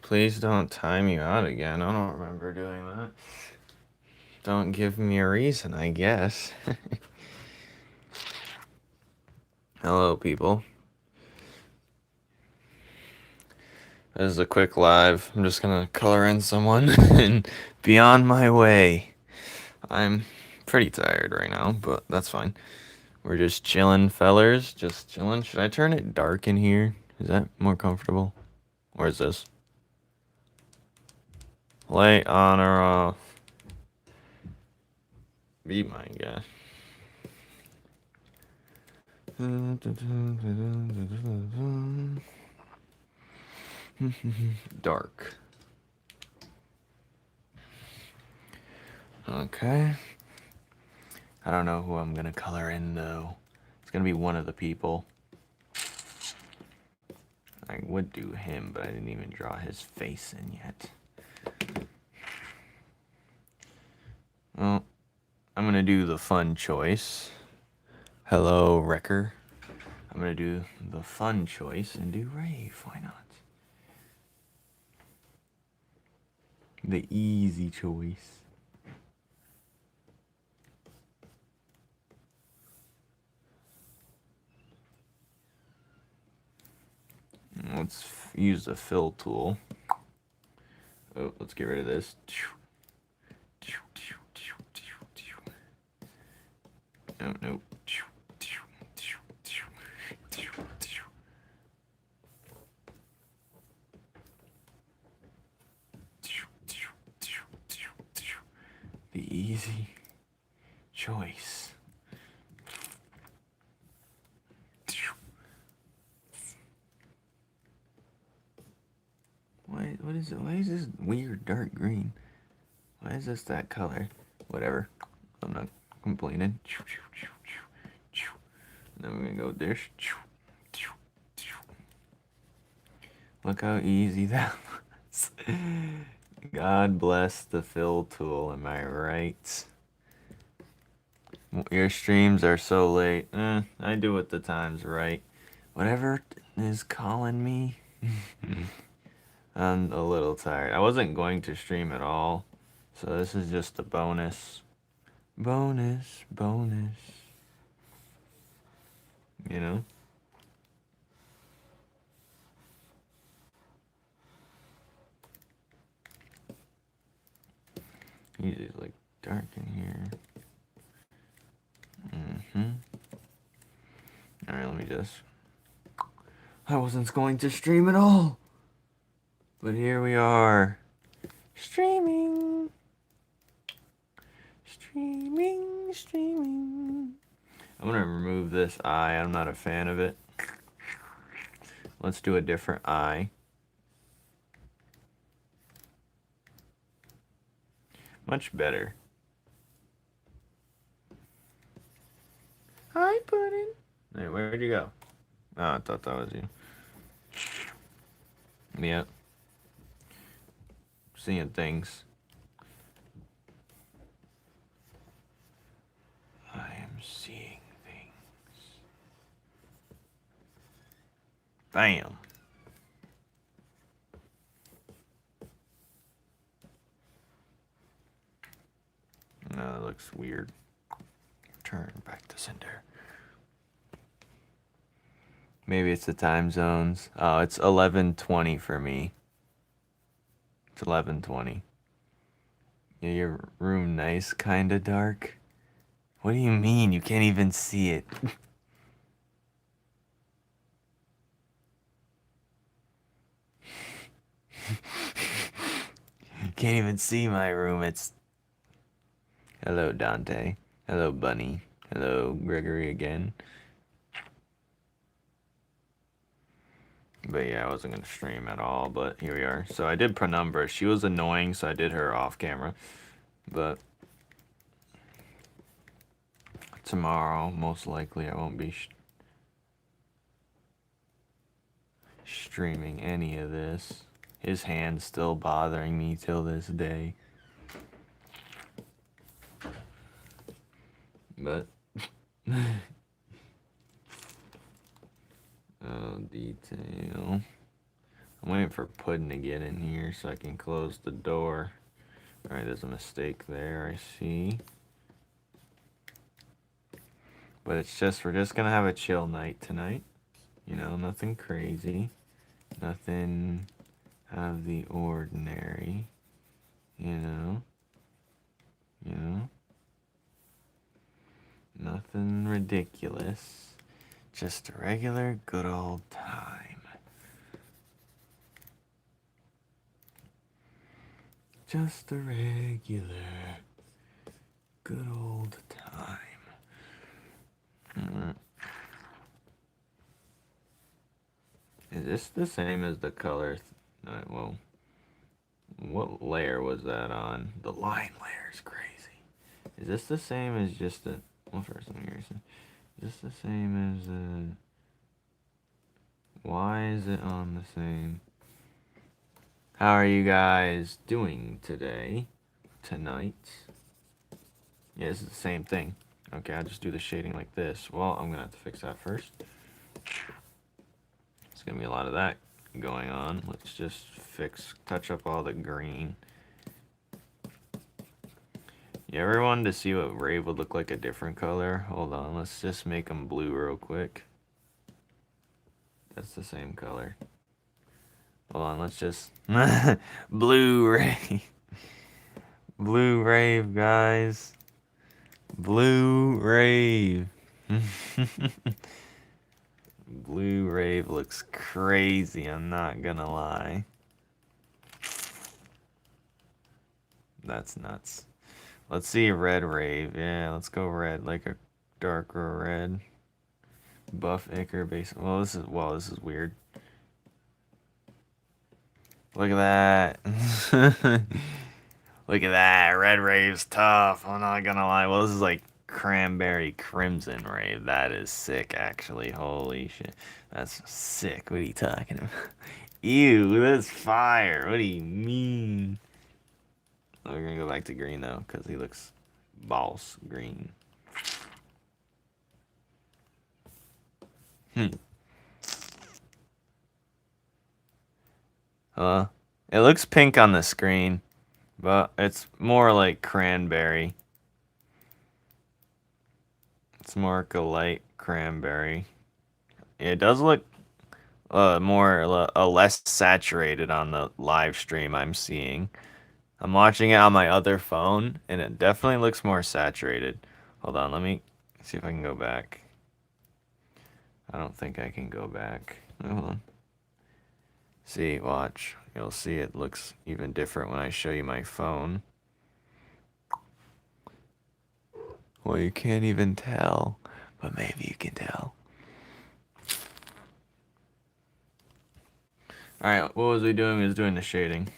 Please don't time you out again. I don't remember doing that. Don't give me a reason, I guess. Hello, people. This is a quick live. I'm just gonna color in someone and be on my way. I'm pretty tired right now, but that's fine. We're just chilling, fellers. Just chilling. Should I turn it dark in here? Is that more comfortable? Or is this? Light on or off? Be my guest. Dark. Okay. I don't know who I'm gonna color in though. It's gonna be one of the people. I would do him, but I didn't even draw his face in yet. Well, I'm gonna do the fun choice. Hello, Wrecker. I'm gonna do the fun choice and do Rave. Why not? The easy choice. Let's use the fill tool. Oh, let's get rid of this. No, no. The easy choice. What is it? Why is this weird dark green? Why is this that color? Whatever. I'm not complaining. Then we're gonna go this. Look how easy that was. God bless the fill tool, am I right? Your streams are so late. I do it the time's right. Whatever is calling me. I'm a little tired. I wasn't going to stream at all, so this is just a bonus. Bonus. You know? Usually it's like dark in here. Alright, let me just... I wasn't going to stream at all! But here we are. Streaming. I'm gonna remove this eye. I'm not a fan of it. Let's do a different eye. Much better. Hi, Puddin'. Hey, where'd you go? Oh, I thought that was you. Yep. Seeing things. I am seeing things. Bam. No, that looks weird. Turn back to center. Maybe it's the time zones. Oh, it's 11:20 for me. It's 11:20. Yeah, your room nice, kinda dark. What do you mean? You can't even see it. Can't even see my room. It's... Hello, Dante. Hello, Bunny. Hello, Gregory again. But yeah, I wasn't going to stream at all, but here we are. So I did Penumbra. She was annoying, so I did her off camera. But tomorrow, most likely, I won't be streaming any of this. His hand's still bothering me till this day. But... oh, detail. I'm waiting for Puddin to get in here so I can close the door. Alright, there's a mistake there, I see. But it's just, we're just gonna have a chill night tonight. You know, nothing crazy. Nothing out of the ordinary. You know? You know? Nothing ridiculous. Just a regular good old time. Just a regular good old time. Is this the same as the color? Well, what layer was that on? The line layer is crazy. Is this the same as just a... Well, first let me hear you. Is this the same as a... Why is it on the same? How are you guys doing today? Tonight? Yeah, this is the same thing. Okay, I'll just do the shading like this. Well, I'm gonna have to fix that first. There's gonna be a lot of that going on. Let's just touch up all the green. You ever wanted to see what Rave would look like a different color? Hold on, let's just make them blue real quick. That's the same color. Hold on, let's just... Blue Rave. Blue Rave, guys. Blue Rave. Blue Rave looks crazy, I'm not gonna lie. That's nuts. Let's see Red Rave. Yeah, let's go red, like a darker red. Buff Ichor base. Well, this is weird. Look at that. Look at that. Red Rave's tough. I'm not gonna lie. Well, this is like Cranberry Crimson Rave. That is sick, actually. Holy shit. That's sick. What are you talking about? Ew, that's fire. What do you mean? Oh, we're gonna go back to green, though, because he looks boss green. It looks pink on the screen, but it's more like cranberry. It's more like a light cranberry. It does look less saturated on the live stream I'm seeing. I'm watching it on my other phone, and it definitely looks more saturated. Hold on, let me see if I can go back. I don't think I can go back. Hold on. See, watch. You'll see it looks even different when I show you my phone. Well, you can't even tell, but maybe you can tell. Alright, what was we doing? We was doing the shading.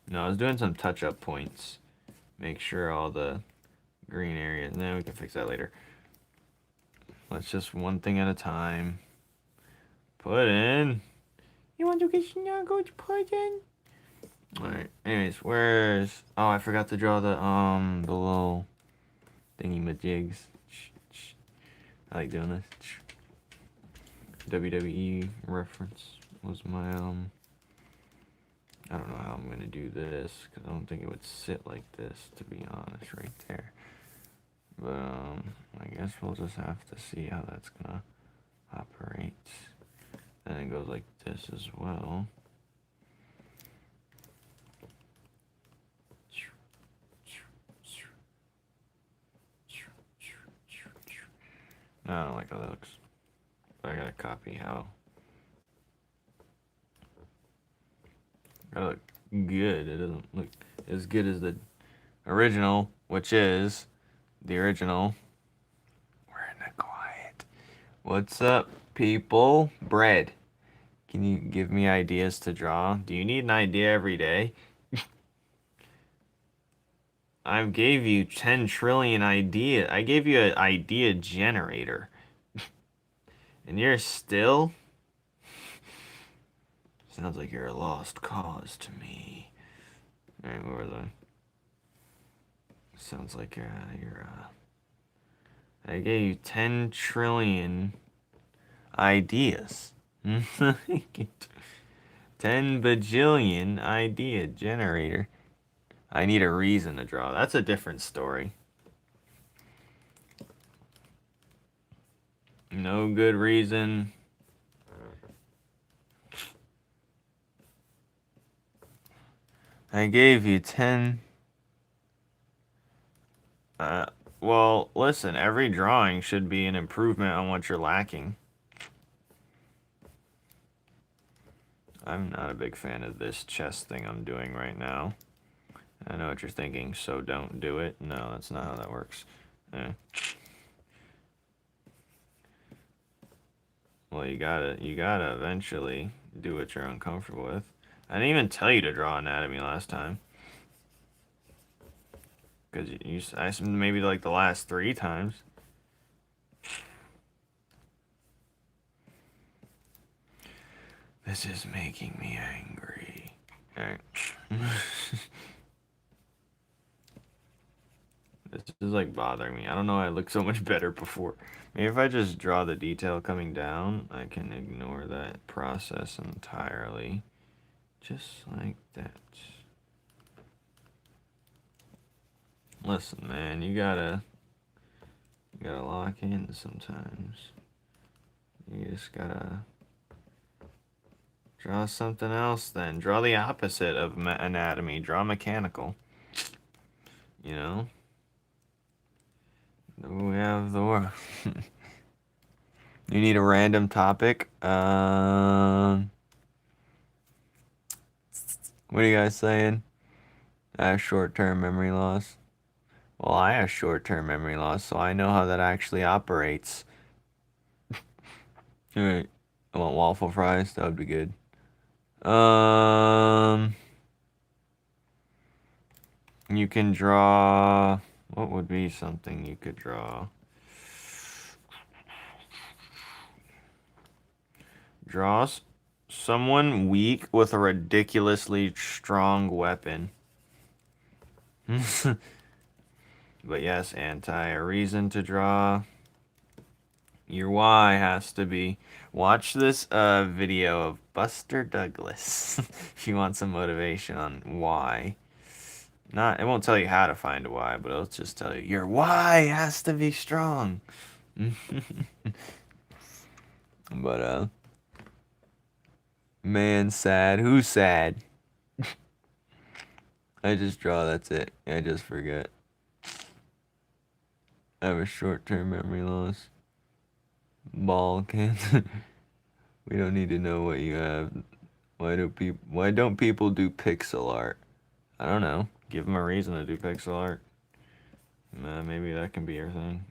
No, I was doing some touch-up points. Make sure all the green areas, and then we can fix that later. Let's just one thing at a time. Put in. You want to get snuggled, put in? Alright, anyways, where's... Oh, I forgot to draw the little thingy-majigs. I like doing this. WWE reference was my, I don't know how I'm gonna do this, because I don't think it would sit like this, to be honest, right there. But, I guess we'll just have to see how that's gonna operate. Then it goes like this as well. No, I don't like how that looks. But I gotta copy how. Gotta look good. It doesn't look as good as the original, which is the original. We're in the quiet. What's up, people? Bread. Can you give me ideas to draw? Do you need an idea every day? I gave you 10 trillion ideas. I gave you an idea generator. And you're still? Sounds like you're a lost cause to me. Alright, where was I? Sounds like you're I gave you 10 trillion ideas. 10 bajillion idea generator. I need a reason to draw. That's a different story. No good reason. I gave you 10. Well, listen, every drawing should be an improvement on what you're lacking. I'm not a big fan of this chest thing I'm doing right now. I know what you're thinking, so don't do it. No, that's not how that works. Well, you gotta eventually do what you're uncomfortable with. I didn't even tell you to draw anatomy last time. Because I maybe like the last 3 times. This is making me angry. Alright. This is like bothering me. I don't know why I looked so much better before. Maybe if I just draw the detail coming down, I can ignore that process entirely. Just like that. Listen, man, you gotta lock in sometimes. You just gotta draw something else then. Draw the opposite of anatomy. Draw mechanical. You know? We have the world. You need a random topic. What are you guys saying? I have short-term memory loss. Well, I have short-term memory loss, so I know how that actually operates. Alright. I want waffle fries. That would be good. You can draw... What would be something you could draw? Draw someone weak with a ridiculously strong weapon. But yes, a reason to draw. Your why has to be... Watch this video of Buster Douglas if you want some motivation on why. It won't tell you how to find a why, but it'll just tell you your why has to be strong. But man, sad. Who's sad? I just draw, that's it. I just forget. I have a short-term memory loss. Ball cancer. We don't need to know what you have. Why don't people do pixel art? I don't know. Give them a reason to do pixel art. Maybe that can be your thing.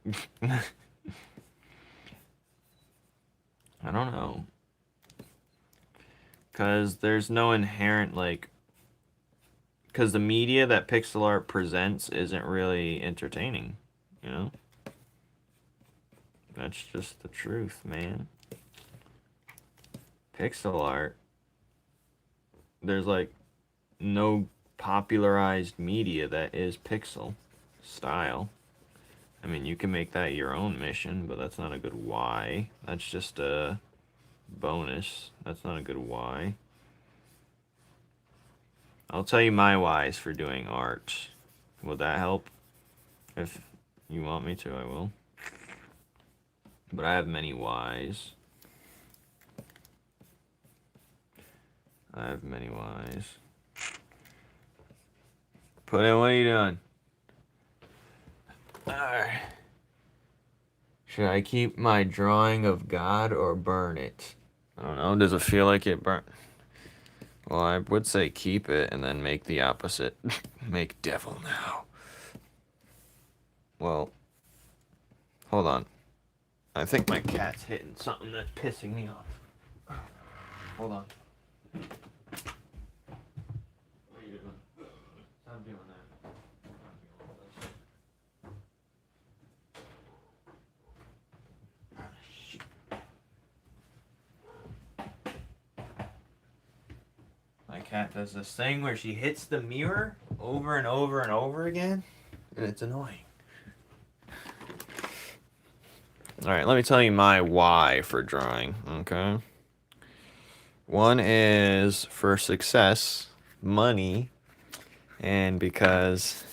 I don't know. Because there's no inherent, like... Because the media that pixel art presents isn't really entertaining, you know? That's just the truth, man. Pixel art, there's like no popularized media that is pixel style. I mean, you can make that your own mission, but that's not a good why. That's just a bonus. That's not a good why. I'll tell you my whys for doing art. Will that help? If you want me to, I will. But I have many whys. I have many whys. Put in, what are you doing? Alright. Should I keep my drawing of God or burn it? I don't know. Does it feel like it burn? Well, I would say keep it and then make the opposite. Make devil now. Well, hold on. I think my cat's hitting something that's pissing me off. Hold on. What are you doing? Stop doing that. My cat does this thing where she hits the mirror over and over and over again, and it's annoying. Alright, let me tell you my why for drawing, okay? One is for success, money, and because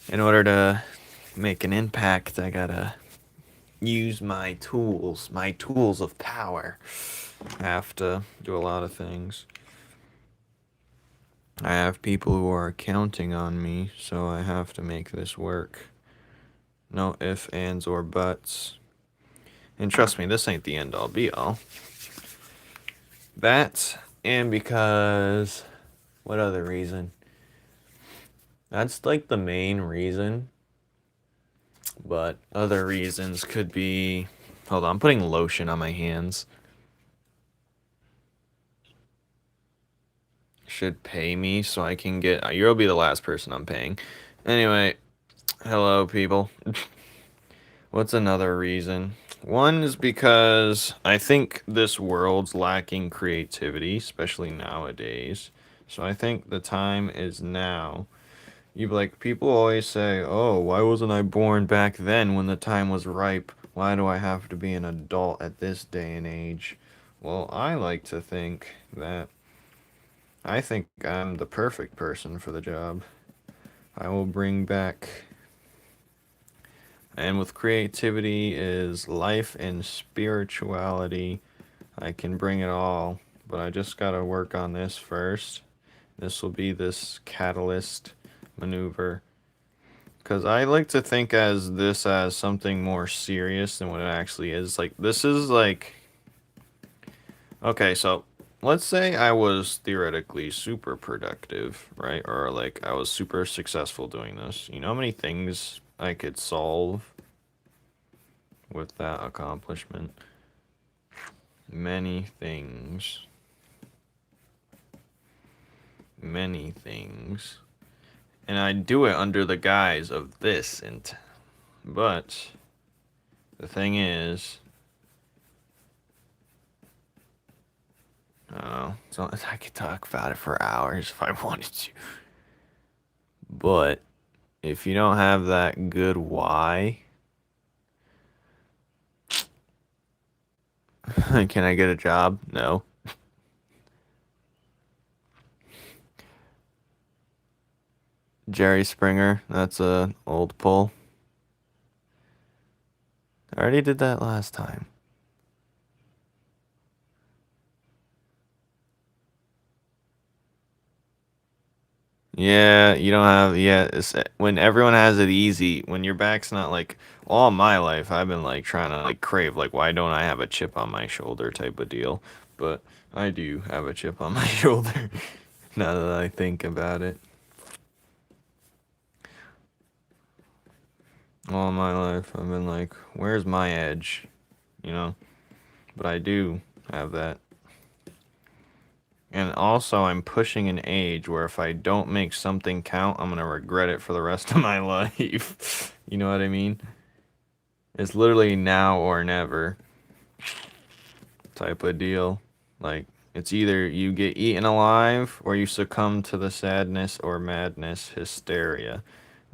in order to make an impact, I gotta use my tools of power. I have to do a lot of things. I have people who are counting on me, so I have to make this work. No ifs, ands, or buts. And trust me, this ain't the end all be all. That, and because, what other reason? That's like the main reason. But other reasons could be, hold on, I'm putting lotion on my hands. Should pay me so I can get, you'll be the last person I'm paying. Anyway, hello people. What's another reason? One is because I think this world's lacking creativity, especially nowadays. So I think the time is now. People always say, oh, why wasn't I born back then when the time was ripe? Why do I have to be an adult at this day and age? Well, I like to think that I think I'm the perfect person for the job. I will bring back, and with creativity is life and spirituality. I can bring it all, but I just gotta work on this first. This will be this catalyst maneuver. Because I like to think as this as something more serious than what it actually is. Like, this is like... Okay, so let's say I was theoretically super productive, right? Or like I was super successful doing this. You know how many things I could solve with that accomplishment? Many things. Many things. And I do it under the guise of this. But the thing is... Oh, so I could talk about it for hours if I wanted to. But if you don't have that good why, can I get a job? No. Jerry Springer, that's a old pull. I already did that last time. Yeah, you don't have, yeah, it's, when everyone has it easy, when your back's not like, all my life, I've been like trying to like crave, like, why don't I have a chip on my shoulder type of deal. But I do have a chip on my shoulder now that I think about it. All my life, I've been like, where's my edge? You know? But I do have that. And also, I'm pushing an age where if I don't make something count, I'm gonna regret it for the rest of my life. You know what I mean? It's literally now or never type of deal. Like, it's either you get eaten alive or you succumb to the sadness or madness, hysteria.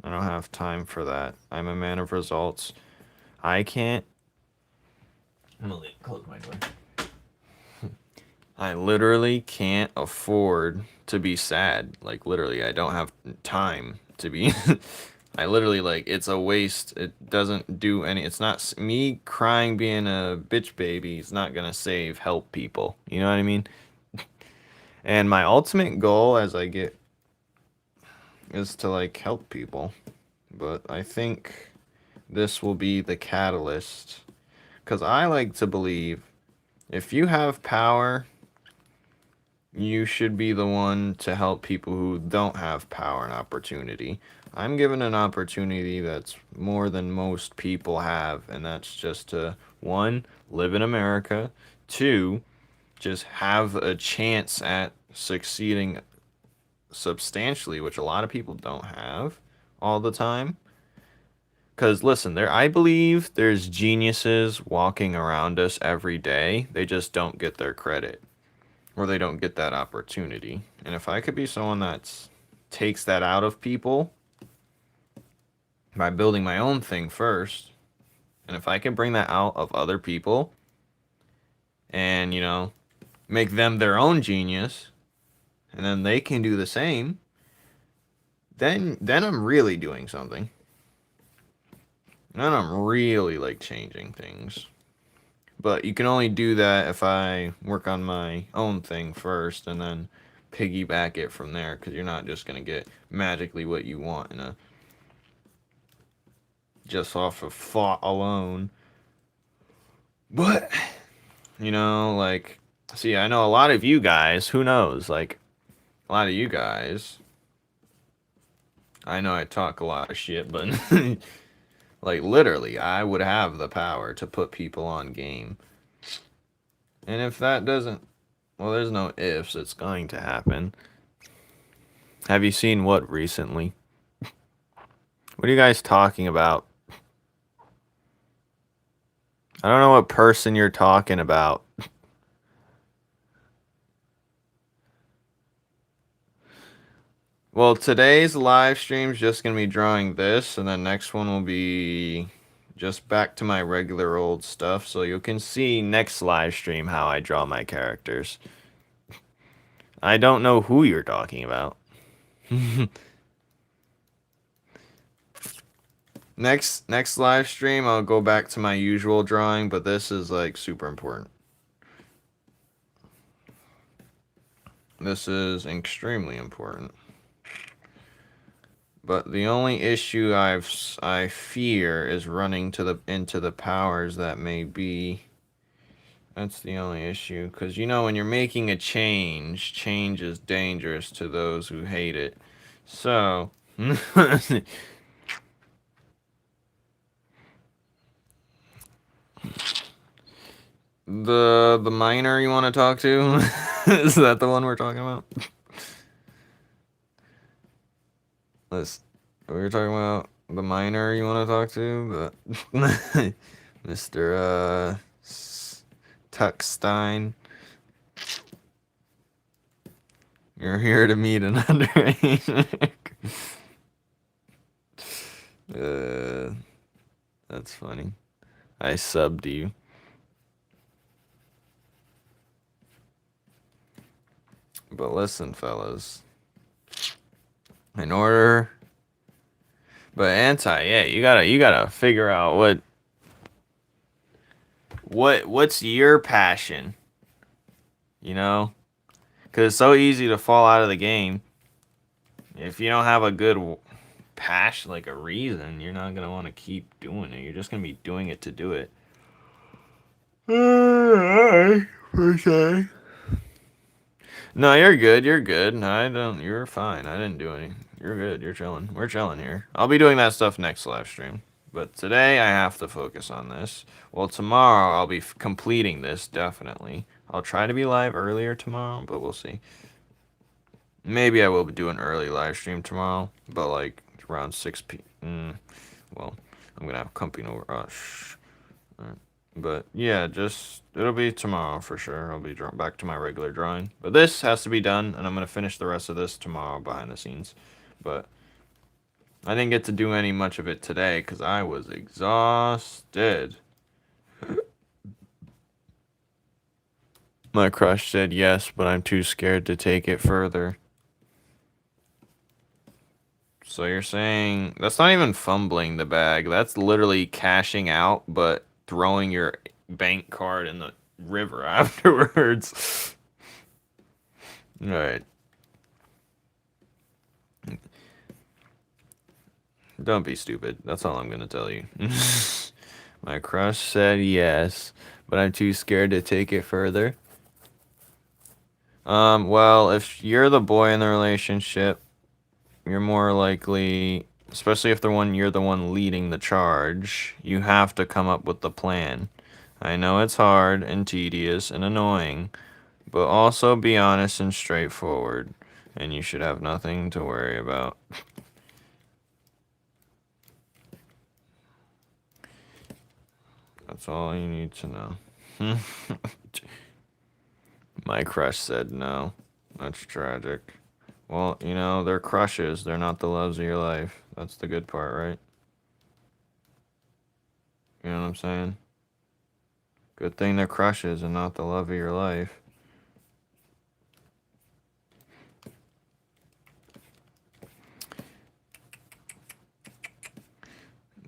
I don't have time for that. I'm a man of results. I can't. I'm gonna close my door. I literally can't afford to be sad. Like, literally, I don't have time to be. I literally, like, it's a waste. It doesn't do any. It's not me crying being a bitch baby. It's not gonna help people. You know what I mean? And my ultimate goal as I get is to, like, help people. But I think this will be the catalyst. Because I like to believe if you have power, you should be the one to help people who don't have power and opportunity. I'm given an opportunity that's more than most people have, and that's just to, one, live in America, two, just have a chance at succeeding substantially, which a lot of people don't have all the time. Because listen, I believe there's geniuses walking around us every day. They just don't get their credit, or they don't get that opportunity. And if I could be someone that takes that out of people by building my own thing first, and if I can bring that out of other people, and, you know, make them their own genius, and then they can do the same, then I'm really doing something. Then I'm really like changing things. But you can only do that if I work on my own thing first and then piggyback it from there, because you're not just going to get magically what you want in a just off of thought alone. But you know, like, see, I know a lot of you guys, who knows, like a lot of you guys, I know I talk a lot of shit, but like literally I would have the power to put people on game. And if that doesn't, well, there's no ifs, it's going to happen. Have you seen what recently? What are you guys talking about? I don't know what person you're talking about. Well, today's live stream's just going to be drawing this, and then next one will be just back to my regular old stuff, so you can see next live stream how I draw my characters. I don't know who you're talking about. Next live stream, I'll go back to my usual drawing, but this is like super important. This is extremely important. But the only issue I fear is running into the powers that may be. That's the only issue, because you know when you're making a change is dangerous to those who hate it. So the miner you want to talk to? Is that the one we're talking about? Let's. We're talking about the miner you want to talk to, but Mr. Tuckstein. You're here to meet an underage. That's funny. I subbed you. But listen, fellas. In order, but yeah, you gotta figure out what's your passion. You know, because it's so easy to fall out of the game if you don't have a good passion, like a reason. You're not gonna want to keep doing it. You're just gonna be doing it to do it. Alright, per se. No, you're good. You're good. I don't. You're fine. I didn't do any. You're good. You're chilling. We're chilling here. I'll be doing that stuff next live stream. But today I have to focus on this. Well, tomorrow I'll be completing this, definitely. I'll try to be live earlier tomorrow, but we'll see. Maybe I will do an early live stream tomorrow, but like around 6 p.m. Well, I'm gonna have company over. Alright. But yeah, just it'll be tomorrow for sure. I'll be back to my regular drawing. But this has to be done, and I'm gonna finish the rest of this tomorrow behind the scenes. But I didn't get to do any much of it today because I was exhausted. My crush said yes, but I'm too scared to take it further. So you're saying that's not even fumbling the bag. That's literally cashing out, but throwing your bank card in the river afterwards. All right. Don't be stupid. That's all I'm gonna tell you. My crush said yes, but I'm too scared to take it further. Well, if you're the boy in the relationship, you're more likely, especially if you're the one leading the charge, you have to come up with the plan. I know it's hard and tedious and annoying, but also be honest and straightforward, and you should have nothing to worry about. That's all you need to know. My crush said no. That's tragic. Well, you know, they're crushes. They're not the loves of your life. That's the good part, right? You know what I'm saying? Good thing they're crushes and not the love of your life.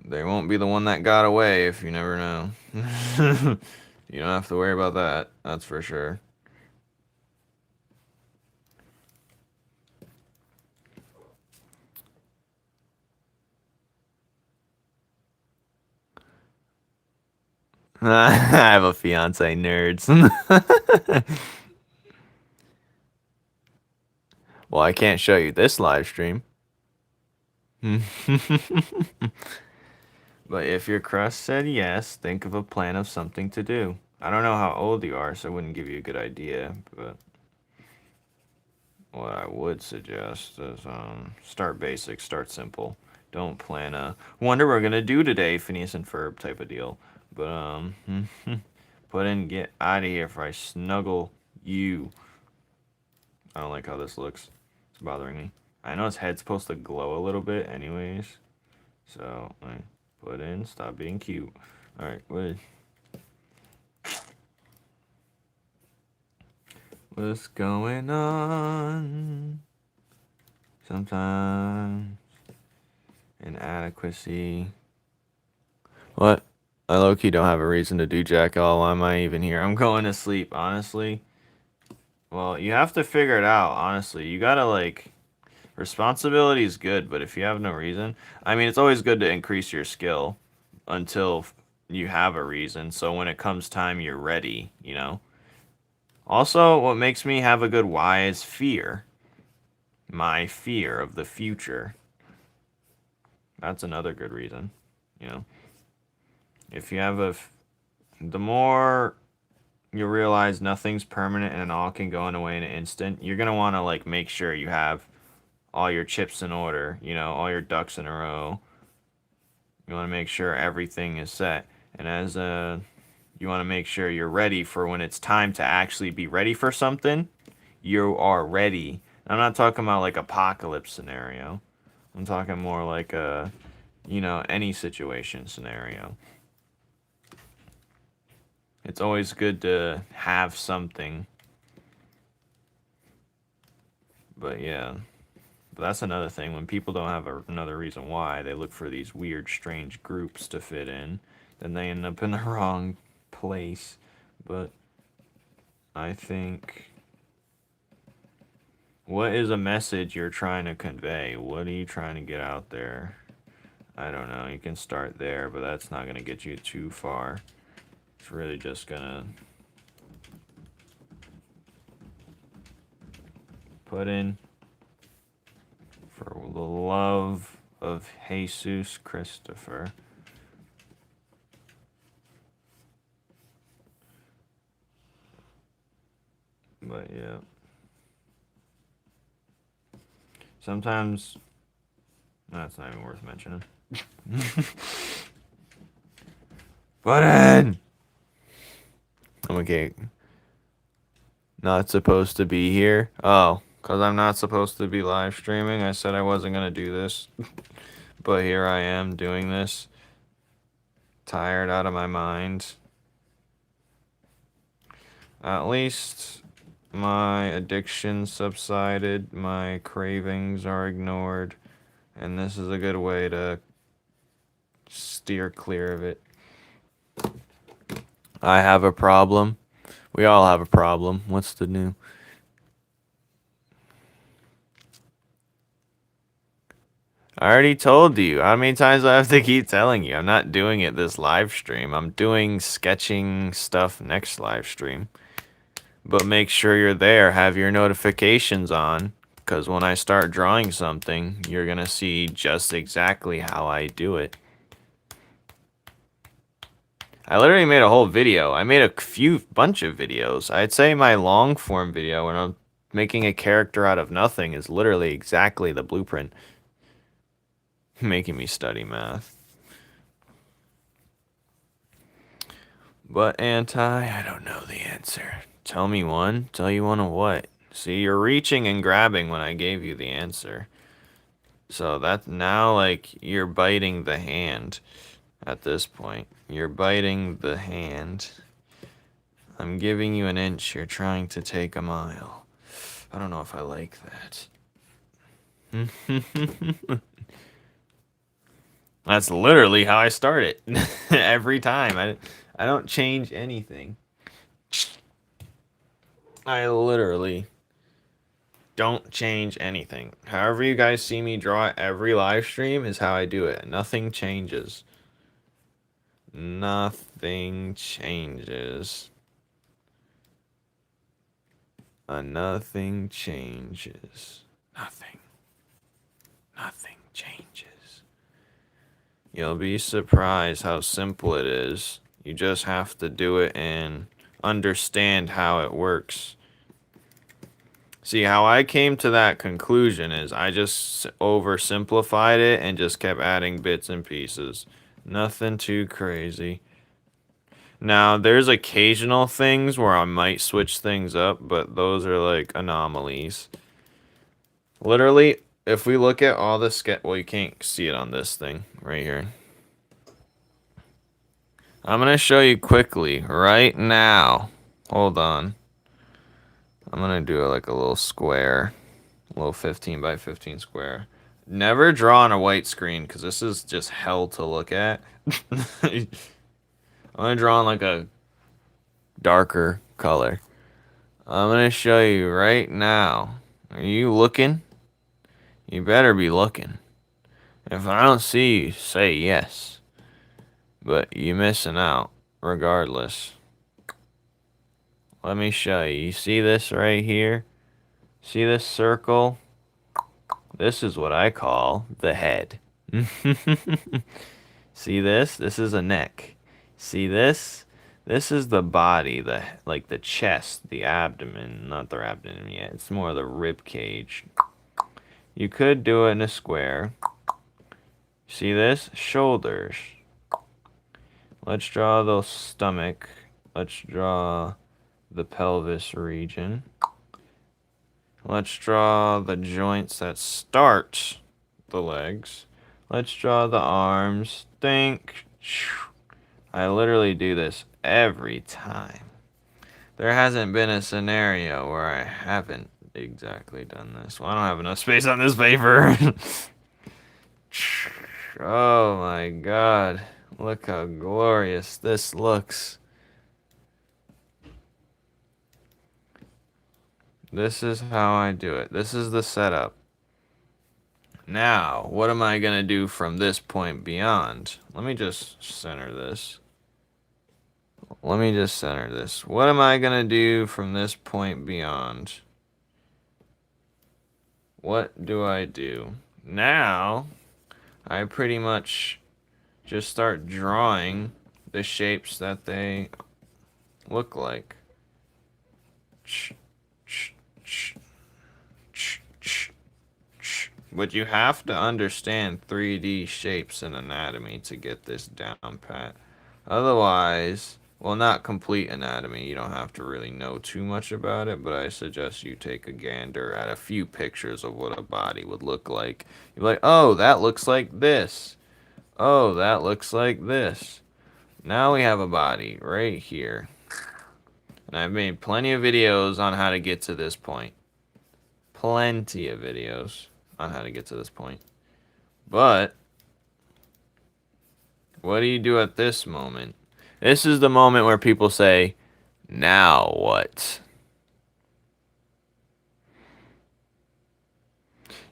They won't be the one that got away if you never know. You don't have to worry about that. That's for sure. I have a fiance, nerds. Well, I can't show you this live stream. But if your crush said yes, think of a plan of something to do. I don't know how old you are, so I wouldn't give you a good idea, but what I would suggest is start basic, start simple. Don't plan a wonder we're gonna do today, Phineas and Ferb type of deal. But put in get out of here if I snuggle you. I don't like how this looks. It's bothering me. I know his head's supposed to glow a little bit anyways. So I put in stop being cute. Alright, what's going on? Sometimes inadequacy. What? I low-key don't have a reason to do jack all. Why am I even here? I'm going to sleep, honestly. Well, you have to figure it out, honestly. You gotta, like... Responsibility is good, but if you have no reason... I mean, it's always good to increase your skill until you have a reason, so when it comes time, you're ready, you know? Also, what makes me have a good why is fear. My fear of the future. That's another good reason, you know? If you have the more you realize nothing's permanent and it all can go away in an instant, you're gonna want to like make sure you have all your chips in order, you know, all your ducks in a row. You want to make sure everything is set, and as you want to make sure you're ready for when it's time to actually be ready for something. You are ready. I'm not talking about like apocalypse scenario. I'm talking more like a, you know, any situation scenario. It's always good to have something. But yeah. But that's another thing. When people don't have another reason why, they look for these weird, strange groups to fit in. Then they end up in the wrong place. But I think... What is a message you're trying to convey? What are you trying to get out there? I don't know. You can start there, but that's not going to get you too far. It's really just going to put in for the love of Jesus Christopher. But yeah. Sometimes that's not even worth mentioning. Put in! I'm okay. Not supposed to be here? Oh, because I'm not supposed to be live streaming. I said I wasn't going to do this. But here I am doing this. Tired out of my mind. At least my addiction subsided. My cravings are ignored. And this is a good way to steer clear of it. I have a problem. We all have a problem. What's the new? I already told you. How many times do I have to keep telling you? I'm not doing it this live stream. I'm doing sketching stuff next live stream. But make sure you're there. Have your notifications on. Because when I start drawing something, you're going to see just exactly how I do it. I literally made a whole video. I made a bunch of videos. I'd say my long form video when I'm making a character out of nothing is literally exactly the blueprint. Making me study math. But I don't know the answer. Tell me one. Tell you one of what? See, you're reaching and grabbing when I gave you the answer. So that's now like you're biting the hand at this point. You're biting the hand. I'm giving you an inch. You're trying to take a mile. I don't know if I like that. That's literally how I start it every time. I don't change anything. I literally don't change anything. However you guys see me draw every live stream is how I do it. Nothing changes. Nothing changes. Nothing changes. Nothing. Nothing changes. You'll be surprised how simple it is. You just have to do it and understand how it works. See, how I came to that conclusion is I just oversimplified it and just kept adding bits and pieces. Nothing too crazy. Now, there's occasional things where I might switch things up, but those are like anomalies. Literally, if we look at all the sketch, well, you can't see it on this thing right here. I'm going to show you quickly right now. Hold on. I'm going to do like a little square, a little 15 by 15 square. Never draw on a white screen because this is just hell to look at. I'm going to draw on like a darker color. I'm going to show you right now. Are you looking? You better be looking. If I don't see you, say yes. But you missing out regardless. Let me show you. You see this right here? See this circle? This is what I call the head. See this? This is a neck. See this? This is the body, like the chest, the abdomen. Not the abdomen yet. It's more the rib cage. You could do it in a square. See this? Shoulders. Let's draw the stomach. Let's draw the pelvis region. Let's draw the joints that start the legs. Let's draw the arms. Think. I literally do this every time. There hasn't been a scenario where I haven't exactly done this. Well, I don't have enough space on this paper. Oh my god. Look how glorious this looks. This is how I do it. This is the setup. Now, what am I going to do from this point beyond? Let me just center this. What am I going to do from this point beyond? What do I do? Now, I pretty much just start drawing the shapes that they look like. But you have to understand 3D shapes and anatomy to get this down pat. Otherwise, well, not complete anatomy. You don't have to really know too much about it, but I suggest you take a gander at a few pictures of what a body would look like. You're like, oh, that looks like this. Oh, that looks like this. Now we have a body right here. And I've made plenty of videos on how to get to this point. Plenty of videos on how to get to this point. But what do you do at this moment? This is the moment where people say, now what?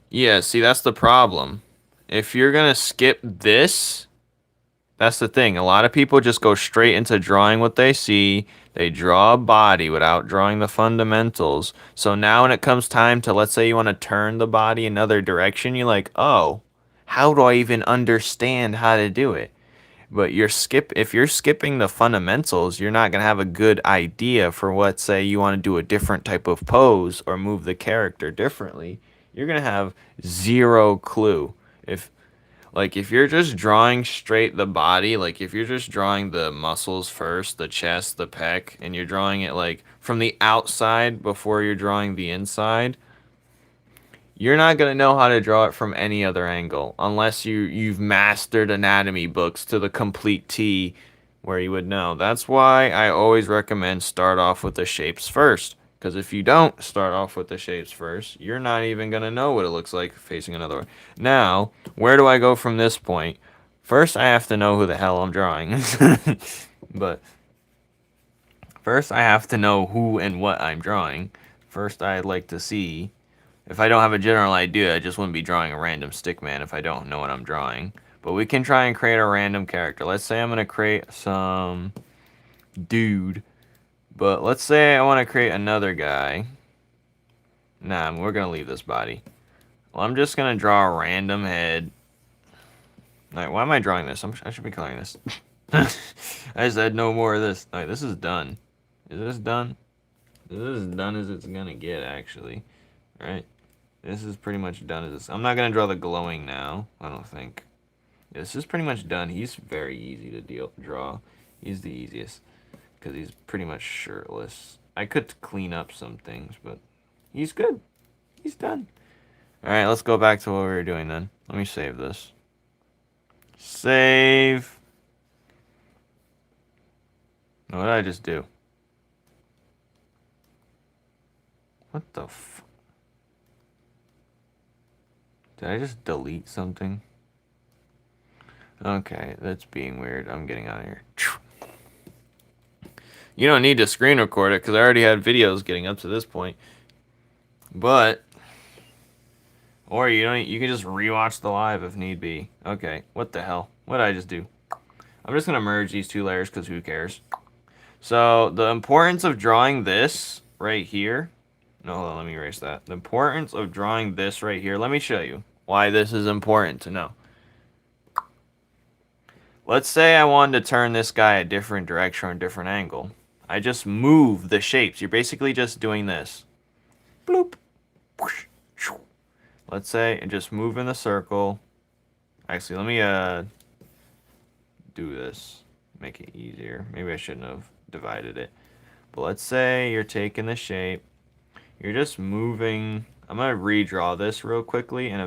Yeah, see, that's the problem. If you're going to skip this, that's the thing. A lot of people just go straight into drawing what they see. They draw a body without drawing the fundamentals. So now when it comes time to, let's say you want to turn the body another direction, you're like, oh, how do I even understand how to do it? But if you're skipping the fundamentals, you're not going to have a good idea for what, say you want to do a different type of pose or move the character differently. You're going to have zero clue. If you're just drawing straight the body, like if you're just drawing the muscles first, the chest, the pec, and you're drawing it like from the outside before you're drawing the inside, you're not going to know how to draw it from any other angle unless you've mastered anatomy books to the complete T where you would know. That's why I always recommend start off with the shapes first. Because if you don't start off with the shapes first, you're not even going to know what it looks like facing another way. Now, where do I go from this point? First, I have to know who the hell I'm drawing. But first, I have to know who and what I'm drawing. First, I'd like to see. If I don't have a general idea, I just wouldn't be drawing a random stickman if I don't know what I'm drawing. But we can try and create a random character. Let's say I'm going to create some dude. But let's say I want to create another guy. Nah, we're going to leave this body. Well, I'm just going to draw a random head. Like, why am I drawing this? I should be coloring this. I said no more of this. Like, this is done. Is this done? This is as done as it's going to get, actually. Right? This is pretty much done as this. I'm not going to draw the glowing now, I don't think. Yeah, this is pretty much done. He's very easy to draw. He's the easiest because he's pretty much shirtless. I could clean up some things, but he's good. He's done. All right, let's go back to what we were doing then. Let me save this. Save. What did I just do? What the f... Did I just delete something? Okay, that's being weird. I'm getting out of here. You don't need to screen record it because I already had videos getting up to this point. But... Or you can just rewatch the live if need be. Okay, what the hell? What did I just do? I'm just gonna merge these two layers because who cares? So the importance of drawing this right here. No, hold on, let me erase that. The importance of drawing this right here. Let me show you why this is important to know. Let's say I wanted to turn this guy a different direction or a different angle. I just move the shapes. You're basically just doing this. Bloop. Let's say and just move in the circle. Actually, let me do this. Make it easier. Maybe I shouldn't have divided it. But let's say you're taking the shape. You're just moving. I'm gonna redraw this real quickly in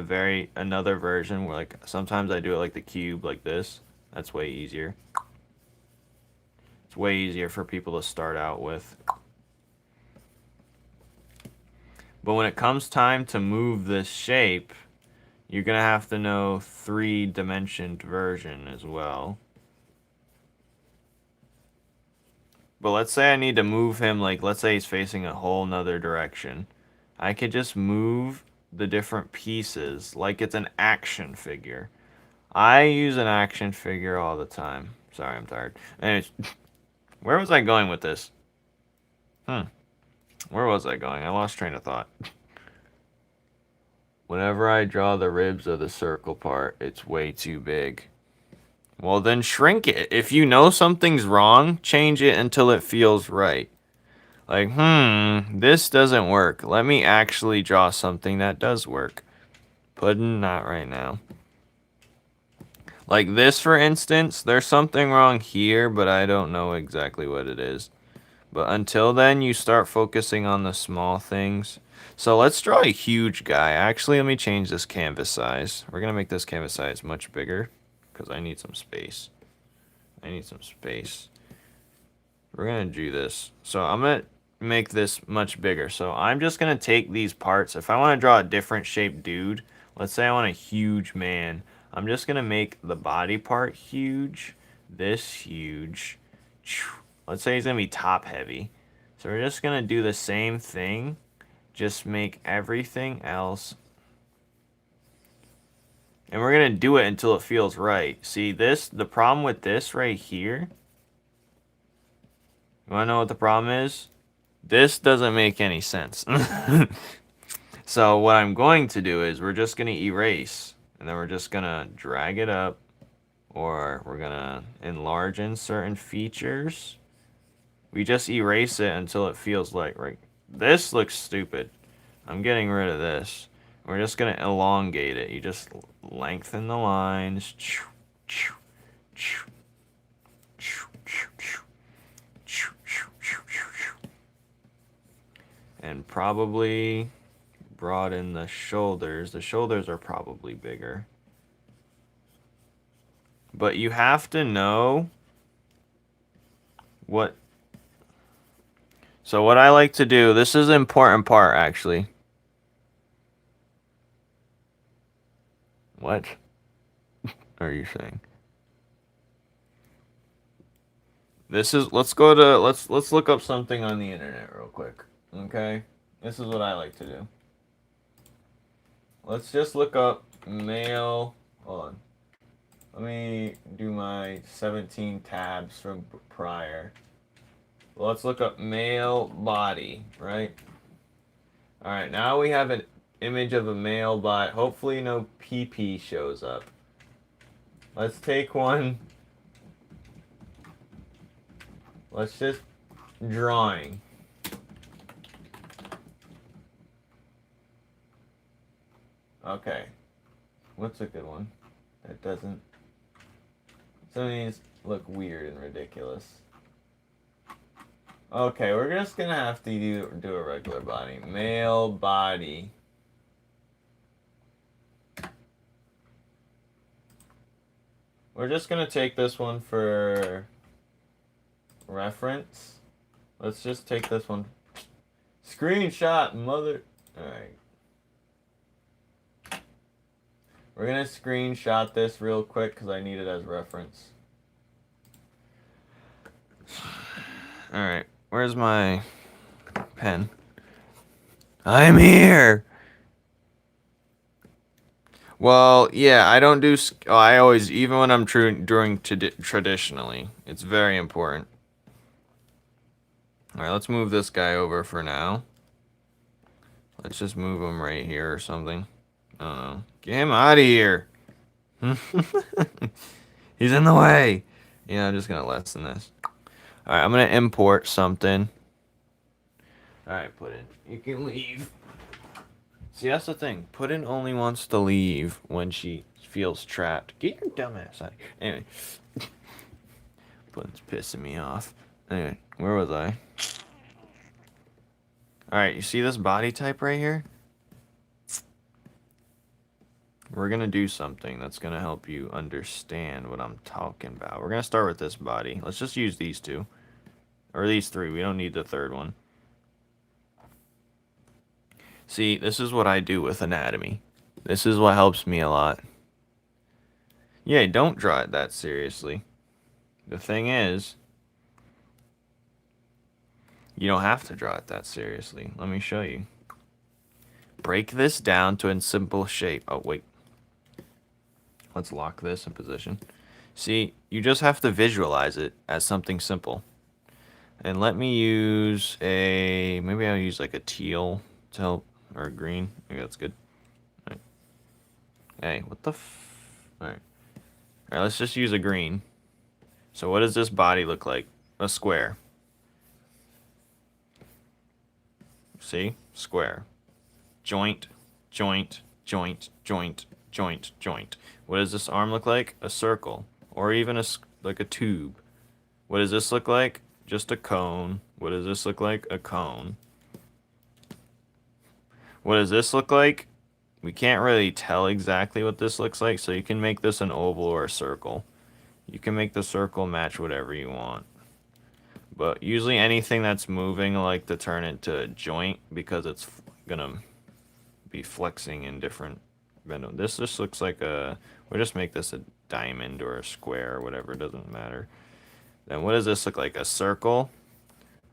another version where like sometimes I do it like the cube like this. That's way easier. It's way easier for people to start out with. But when it comes time to move this shape, you're gonna have to know 3-dimensioned version as well. But let's say I need to move him, like let's say he's facing a whole nother direction. I could just move the different pieces like it's an action figure. I use an action figure all the time. Sorry, I'm tired. Anyways, where was I going with this? Where was I going? I lost train of thought. Whenever I draw the ribs of the circle part, it's way too big. Well, then shrink it. If you know something's wrong, change it until it feels right. Like, this doesn't work. Let me actually draw something that does work. Puddin', not right now. Like this, for instance, there's something wrong here, but I don't know exactly what it is. But until then, you start focusing on the small things. So let's draw a huge guy. Actually, let me change this canvas size. We're going to make this canvas size much bigger because I need some space. I need some space. We're going to do this. So I'm going to make this much bigger. So I'm just going to take these parts. If I want to draw a different shaped dude, let's say I want a huge man. I'm just going to make the body part huge, this huge. Let's say he's going to be top heavy. So we're just going to do the same thing. Just make everything else. And we're going to do it until it feels right. See this? The problem with this right here. You want to know what the problem is? This doesn't make any sense. So what I'm going to do is we're just going to erase. And then we're just going to drag it up. Or we're going to enlarge in certain features. We just erase it until it feels like, right? This looks stupid. I'm getting rid of this. We're just going to elongate it. You just lengthen the lines. And probably broaden the shoulders. The shoulders are probably bigger. But you have to know what... So what I like to do, this is an important part actually. What are you saying? This is, let's go to, let's look up something on the internet real quick. Okay? This is what I like to do. Let's just look up male, hold on. Let me do my 17 tabs from prior. Let's look up male body, right? Alright, now we have an image of a male body. Hopefully no PP shows up. Let's take one. Let's just drawing. Okay. What's a good one? That doesn't... Some of these look weird and ridiculous. Okay, we're just gonna have to do a regular body. Male body. We're just gonna take this one for reference. Let's just take this one. Screenshot, mother... Alright. We're gonna screenshot this real quick because I need it as reference. Alright, where's my pen? I'm here! Well, yeah, I don't do... I always, even when I'm doing traditionally, it's very important. Alright, let's move this guy over for now. Let's just move him right here or something. I don't know. Get him out of here! He's in the way! Yeah, I'm just gonna lessen this. Alright, I'm gonna import something. Alright, put in. You can leave. See, that's the thing. Puddin only wants to leave when she feels trapped. Get your dumb ass out of here. Anyway. Puddin's pissing me off. Anyway, where was I? Alright, you see this body type right here? We're going to do something that's going to help you understand what I'm talking about. We're going to start with this body. Let's just use these two. Or these three. We don't need the third one. See, this is what I do with anatomy. This is what helps me a lot. Yeah, don't draw it that seriously. The thing is, you don't have to draw it that seriously. Let me show you. Break this down to a simple shape. Oh, wait. Let's lock this in position. See, you just have to visualize it as something simple. And let me use a... Maybe I'll use like a teal to help. Or a green. Maybe that's good. All right. Hey, what the Alright. Alright, let's just use a green. So what does this body look like? A square. See? Square. Joint, joint, joint, joint, joint, joint. What does this arm look like? A circle. Or even like a tube. What does this look like? Just a cone. What does this look like? A cone. What does this look like? We can't really tell exactly what this looks like, so you can make this an oval or a circle. You can make the circle match whatever you want. But usually anything that's moving, I like to turn it to a joint because it's gonna be flexing in different... This just looks like a... We'll just make this a diamond or a square or whatever, it doesn't matter. Then what does this look like? A circle?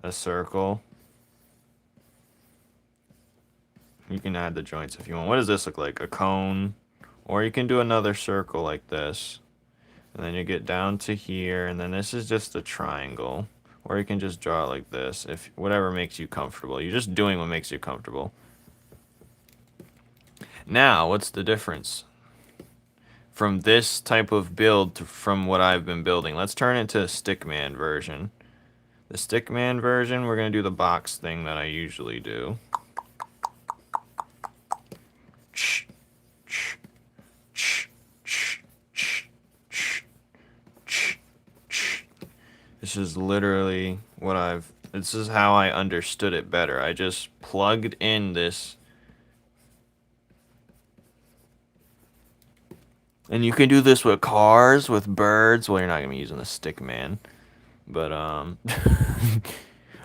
A circle. You can add the joints if you want. What does this look like? A cone. Or you can do another circle like this. And then you get down to here, and then this is just a triangle. Or you can just draw it like this, if whatever makes you comfortable. You're just doing what makes you comfortable. Now, what's the difference from this type of build to from what I've been building? Let's turn it to a Stickman version. The Stickman version, we're going to do the box thing that I usually do. This is literally what this is how I understood it better. I just plugged in this. And you can do this with cars, with birds. Well, you're not going to be using the stick man. But,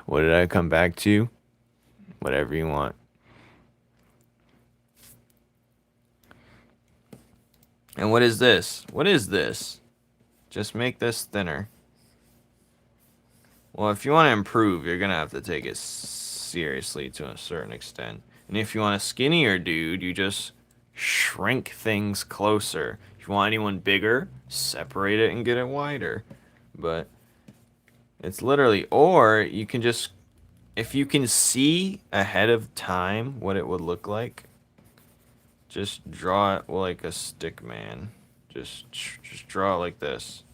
what did I come back to? Whatever you want. And what is this? What is this? Just make this thinner. Well, if you want to improve, you're going to have to take it seriously to a certain extent. And if you want a skinnier dude, you just shrink things closer. If you want anyone bigger, separate it and get it wider. But it's literally, or you can just, if you can see ahead of time what it would look like, just draw it like a stick man. Just draw it like this.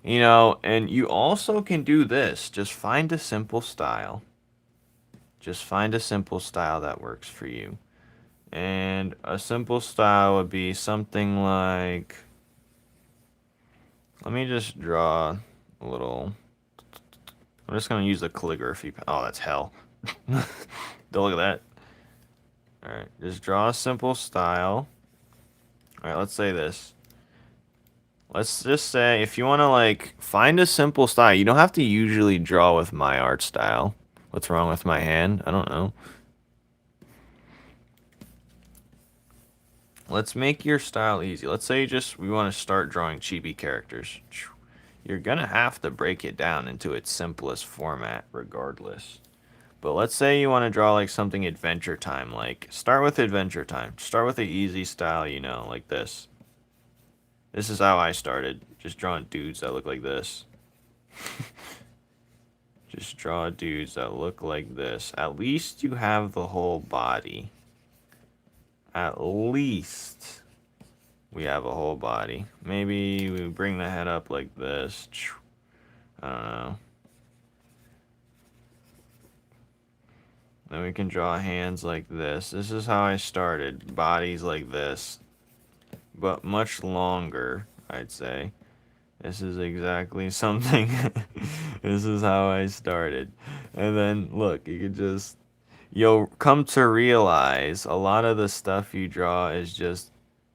You know, and you also can do this. Just find a simple style. Just find a simple style that works for you. And a simple style would be something like, let me just draw a little, I'm just going to use the calligraphy. Oh, that's hell. Don't look at that. Alright, just draw a simple style. Alright, let's say this. Let's just say, if you want to, like, find a simple style, you don't have to usually draw with my art style. What's wrong with my hand? I don't know. Let's make your style easy. Let's say we want to start drawing chibi characters. You're going to have to break it down into its simplest format regardless. But let's say you want to draw like something Adventure Time, like start with Adventure Time. Start with the easy style, you know, like this. This is how I started, just drawing dudes that look like this. Just draw dudes that look like this. At least you have the whole body. At least we have a whole body. Maybe we bring the head up like this. I don't know. Then we can draw hands like this. This is how I started. Bodies like this. But much longer, I'd say. This is exactly something. This is how I started. And then, look, you can just... You'll come to realize a lot of the stuff you draw is just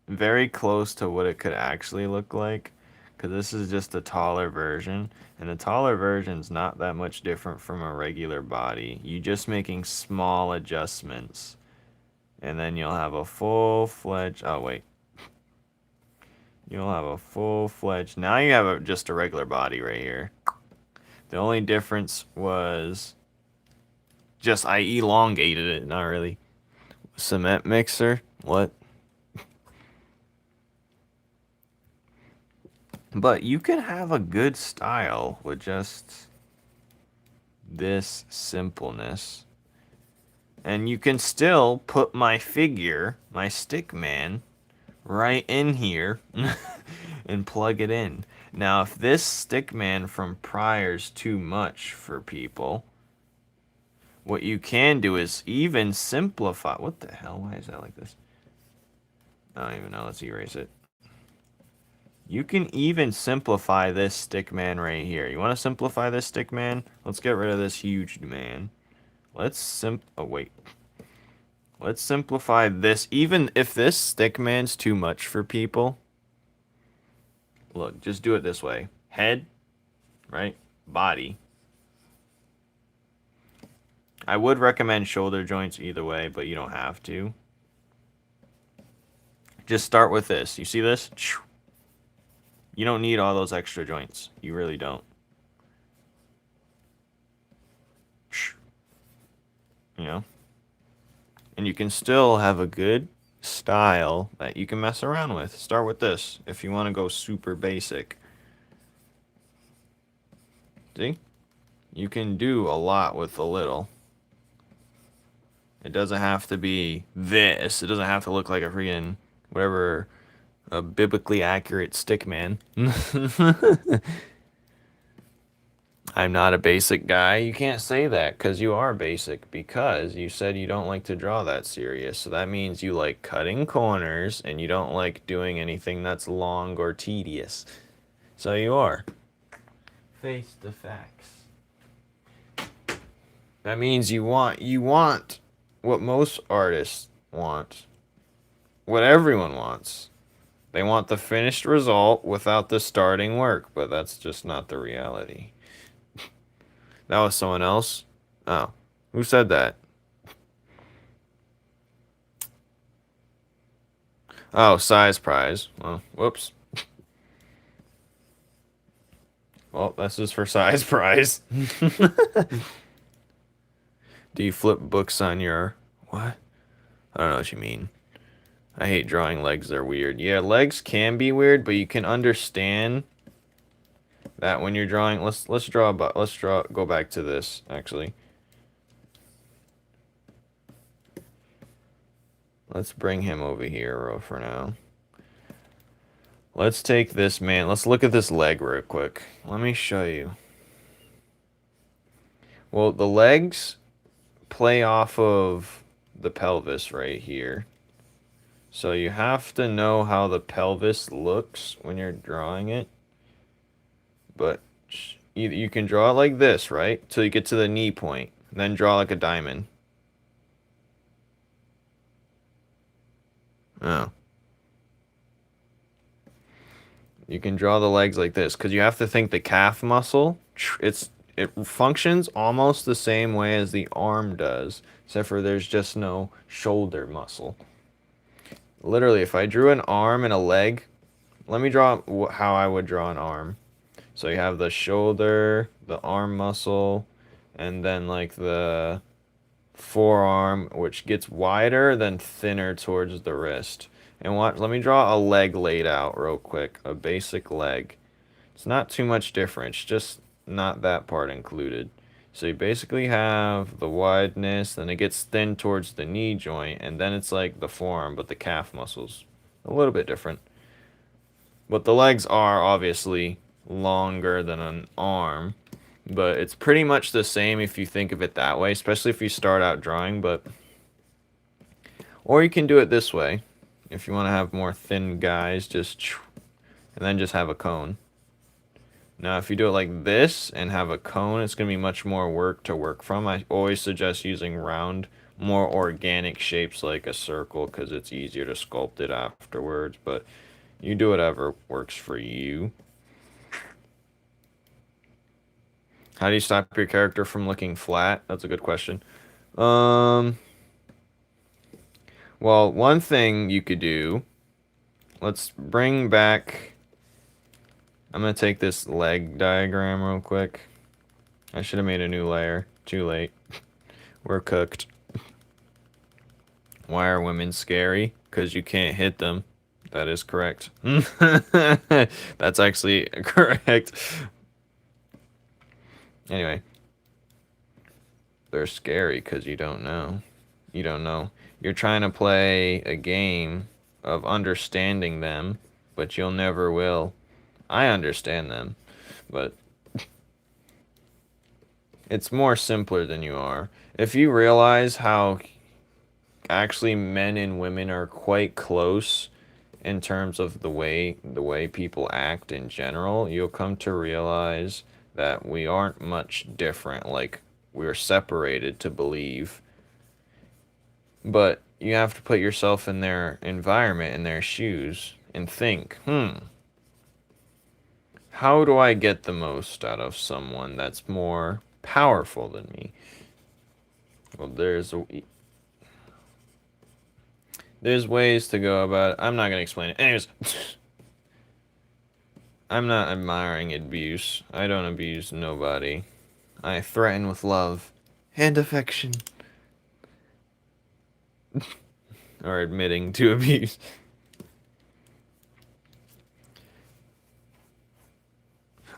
very close to what it could actually look like. Because this is just a taller version. And the taller version's not that much different from a regular body. You're just making small adjustments. And then you'll have a full-fledged... Oh, wait. You'll have a full-fledged... Now you have just a regular body right here. The only difference was... Just I elongated it, not really. Cement mixer? What? But you can have a good style with just this simpleness. And you can still put my figure, my stick man, right in here and plug it in. Now, if this stick man from prior's too much for people, what you can do is even simplify. What the hell? Why is that like this? I don't even know. Let's erase it. You can even simplify this stick man right here. You want to simplify this stick man? Let's get rid of this huge man. Oh, wait. Let's simplify this. Even if this stick man's too much for people, look, just do it this way. Head, right? Body. I would recommend shoulder joints either way, but you don't have to. Just start with this. You see this? You don't need all those extra joints. You really don't. You know? And you can still have a good style that you can mess around with. Start with this if you want to go super basic. See? You can do a lot with a little. It doesn't have to be this. It doesn't have to look like a freaking whatever, a biblically accurate stick man. I'm not a basic guy. You can't say that because you are basic, because you said you don't like to draw that serious. So that means you like cutting corners and you don't like doing anything that's long or tedious. So you are. Face the facts. That means you want what most artists want. What everyone wants. They want the finished result without the starting work, but that's just not the reality. That was someone else? Oh. Who said that? Oh, size prize. Well, whoops. Well, this is for size prize. Do you flip books on your... What? I don't know what you mean. I hate drawing legs. They're weird. Yeah, legs can be weird, but you can understand that when you're drawing... Let's draw about... Let's draw... Go back to this, actually. Let's bring him over here for now. Let's take this man. Let's look at this leg real quick. Let me show you. Well, the legs play off of the pelvis right here. So you have to know how the pelvis looks when you're drawing it. But you can draw it like this, right? Till you get to the knee point. Then draw like a diamond. Oh. You can draw the legs like this because you have to think the calf muscle, it functions almost the same way as the arm does, except for there's just no shoulder muscle. Literally, if I drew an arm and a leg, let me draw how I would draw an arm. So you have the shoulder, the arm muscle, and then like the forearm, which gets wider then thinner towards the wrist. And let me draw a leg laid out real quick, a basic leg. It's not too much different, it's just not that part included. So you basically have the wideness, then it gets thin towards the knee joint, and then it's like the forearm, but the calf muscles a little bit different. But the legs are obviously longer than an arm, but it's pretty much the same if you think of it that way, especially if you start out drawing. But or you can do it this way if you want to have more thin guys, just and then just have a cone. Now if you do it like this and have a cone, it's going to be much more work to work from. I always suggest using round, more organic shapes like a circle because it's easier to sculpt it afterwards, but you do whatever works for you. How do you stop your character from looking flat? That's a good question. Well, one thing you could do, let's bring back, I'm going to take this leg diagram real quick. I should have made a new layer. Too late. We're cooked. Why are women scary? Because you can't hit them. That is correct. That's actually correct. Anyway. They're scary because you don't know. You don't know. You're trying to play a game of understanding them, but you'll never will. I understand them, but it's more simpler than you are. If you realize how actually men and women are quite close in terms of the way people act in general, you'll come to realize that we aren't much different. Like, we're separated to believe. But you have to put yourself in their environment, in their shoes, and think, how do I get the most out of someone that's more powerful than me? Well, there's ways to go about it. I'm not going to explain it. Anyways, I'm not admiring abuse. I don't abuse nobody. I threaten with love and affection. Or admitting to abuse.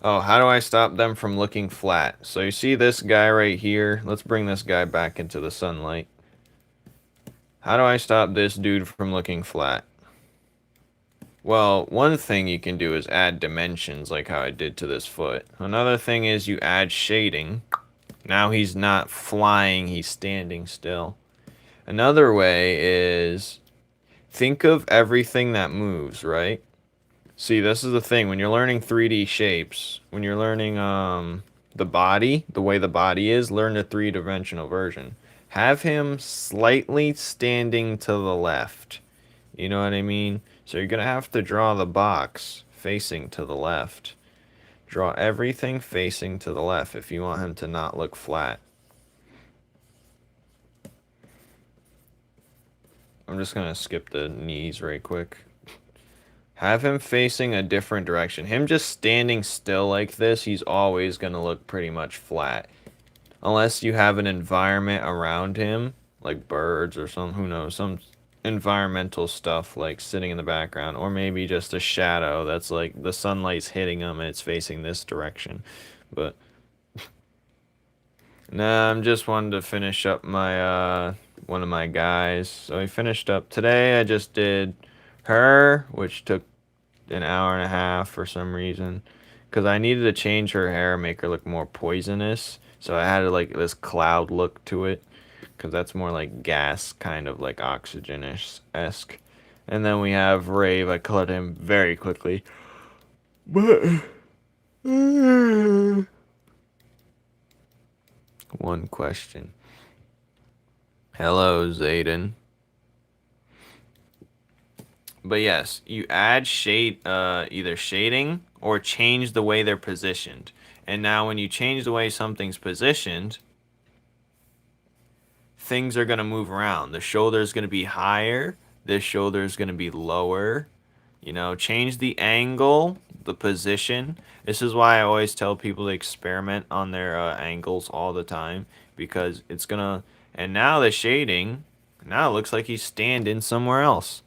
Oh, how do I stop them from looking flat? So you see this guy right here? Let's bring this guy back into the sunlight. How do I stop this dude from looking flat? Well, one thing you can do is add dimensions like how I did to this foot. Another thing is you add shading. Now he's not flying, he's standing still. Another way is think of everything that moves, right? See, this is the thing. When you're learning 3D shapes, when you're learning the body, the way the body is, learn the three-dimensional version. Have him slightly standing to the left. You know what I mean? So you're going to have to draw the box facing to the left. Draw everything facing to the left if you want him to not look flat. I'm just going to skip the knees right quick. Have him facing a different direction. Him just standing still like this, he's always going to look pretty much flat. Unless you have an environment around him, like birds or some, who knows, some environmental stuff like sitting in the background, or maybe just a shadow that's like the sunlight's hitting him and it's facing this direction. But nah, I'm just wanting to finish up my one of my guys. So I finished up today. I just did her, which took an hour and a half for some reason, because I needed to change her hair, make her look more poisonous. So I had like this cloud look to it, because that's more like gas, kind of like oxygen-ish esque. And then we have Rave. I colored him very quickly, but one question. Hello, Zayden. But yes, you add shade, either shading or change the way they're positioned. And now when you change the way something's positioned, things are going to move around. The shoulder is going to be higher. This shoulder is going to be lower. You know, change the angle, the position. This is why I always tell people to experiment on their angles all the time, because it's going to... And now the shading, now it looks like he's standing somewhere else.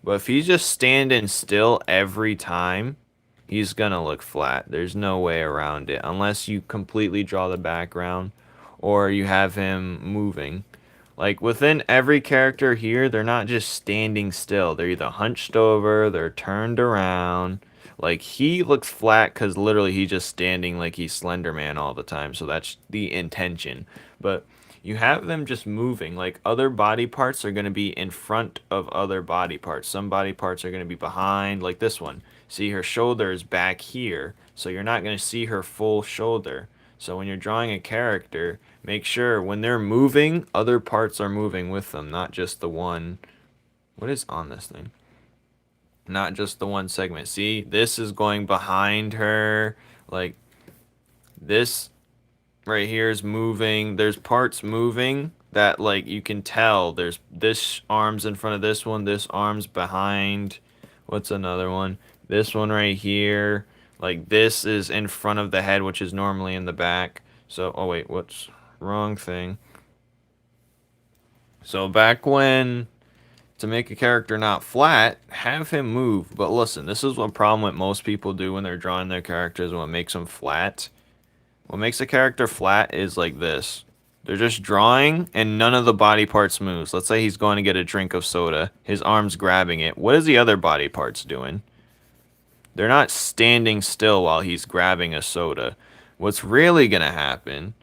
But if he's just standing still every time, he's gonna look flat. There's no way around it unless you completely draw the background or you have him moving. Like within every character here, they're not just standing still. They're either hunched over, they're turned around. Like he looks flat because literally he's just standing like he's Slender Man all the time. So that's the intention. But you have them just moving. Like other body parts are going to be in front of other body parts. Some body parts are going to be behind, like this one. See, her shoulder is back here, so you're not going to see her full shoulder. So when you're drawing a character, make sure when they're moving, other parts are moving with them, not just the one. What is on this thing? Not just the one segment. See, this is going behind her. Like this right here is moving. There's parts moving that like you can tell. There's this arm's in front of this arm's behind. What's another one? This one right here. Like this is in front of the head, which is normally in the back. So, oh wait, what's wrong thing? So back when, to make a character not flat, have him move. But listen, this is what problem with most people do when they're drawing their characters and what makes them flat. What makes a character flat is like this. They're just drawing and none of the body parts moves. Let's say he's going to get a drink of soda. His arm's grabbing it. What is the other body parts doing? They're not standing still while he's grabbing a soda. What's really going to happen...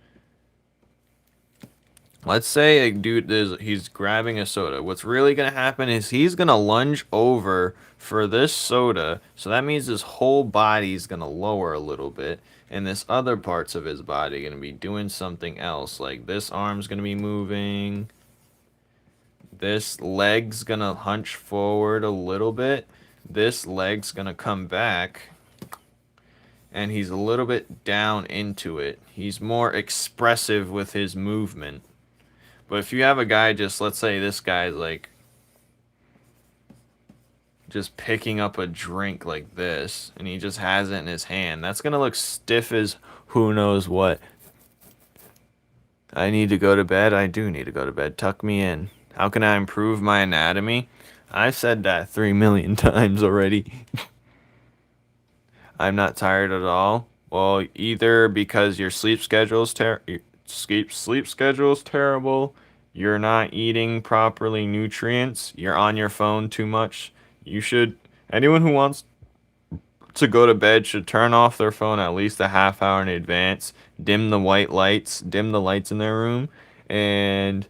Let's say a dude he's grabbing a soda. What's really going to happen is he's going to lunge over for this soda. So that means his whole body's going to lower a little bit. And this other parts of his body are going to be doing something else. Like this arm's going to be moving. This leg's going to hunch forward a little bit. This leg's going to come back. And he's a little bit down into it. He's more expressive with his movement. But if you have a guy just, let's say this guy's like, just picking up a drink like this, and he just has it in his hand, that's going to look stiff as who knows what. I need to go to bed. I do need to go to bed. Tuck me in. How can I improve my anatomy? I've said that 3 million times already. I'm not tired at all. Well, either because your sleep schedule is sleep schedule is terrible, you're not eating properly nutrients, you're on your phone too much. You should, anyone who wants to go to bed should turn off their phone at least a half hour in advance, dim the white lights, dim the lights in their room, and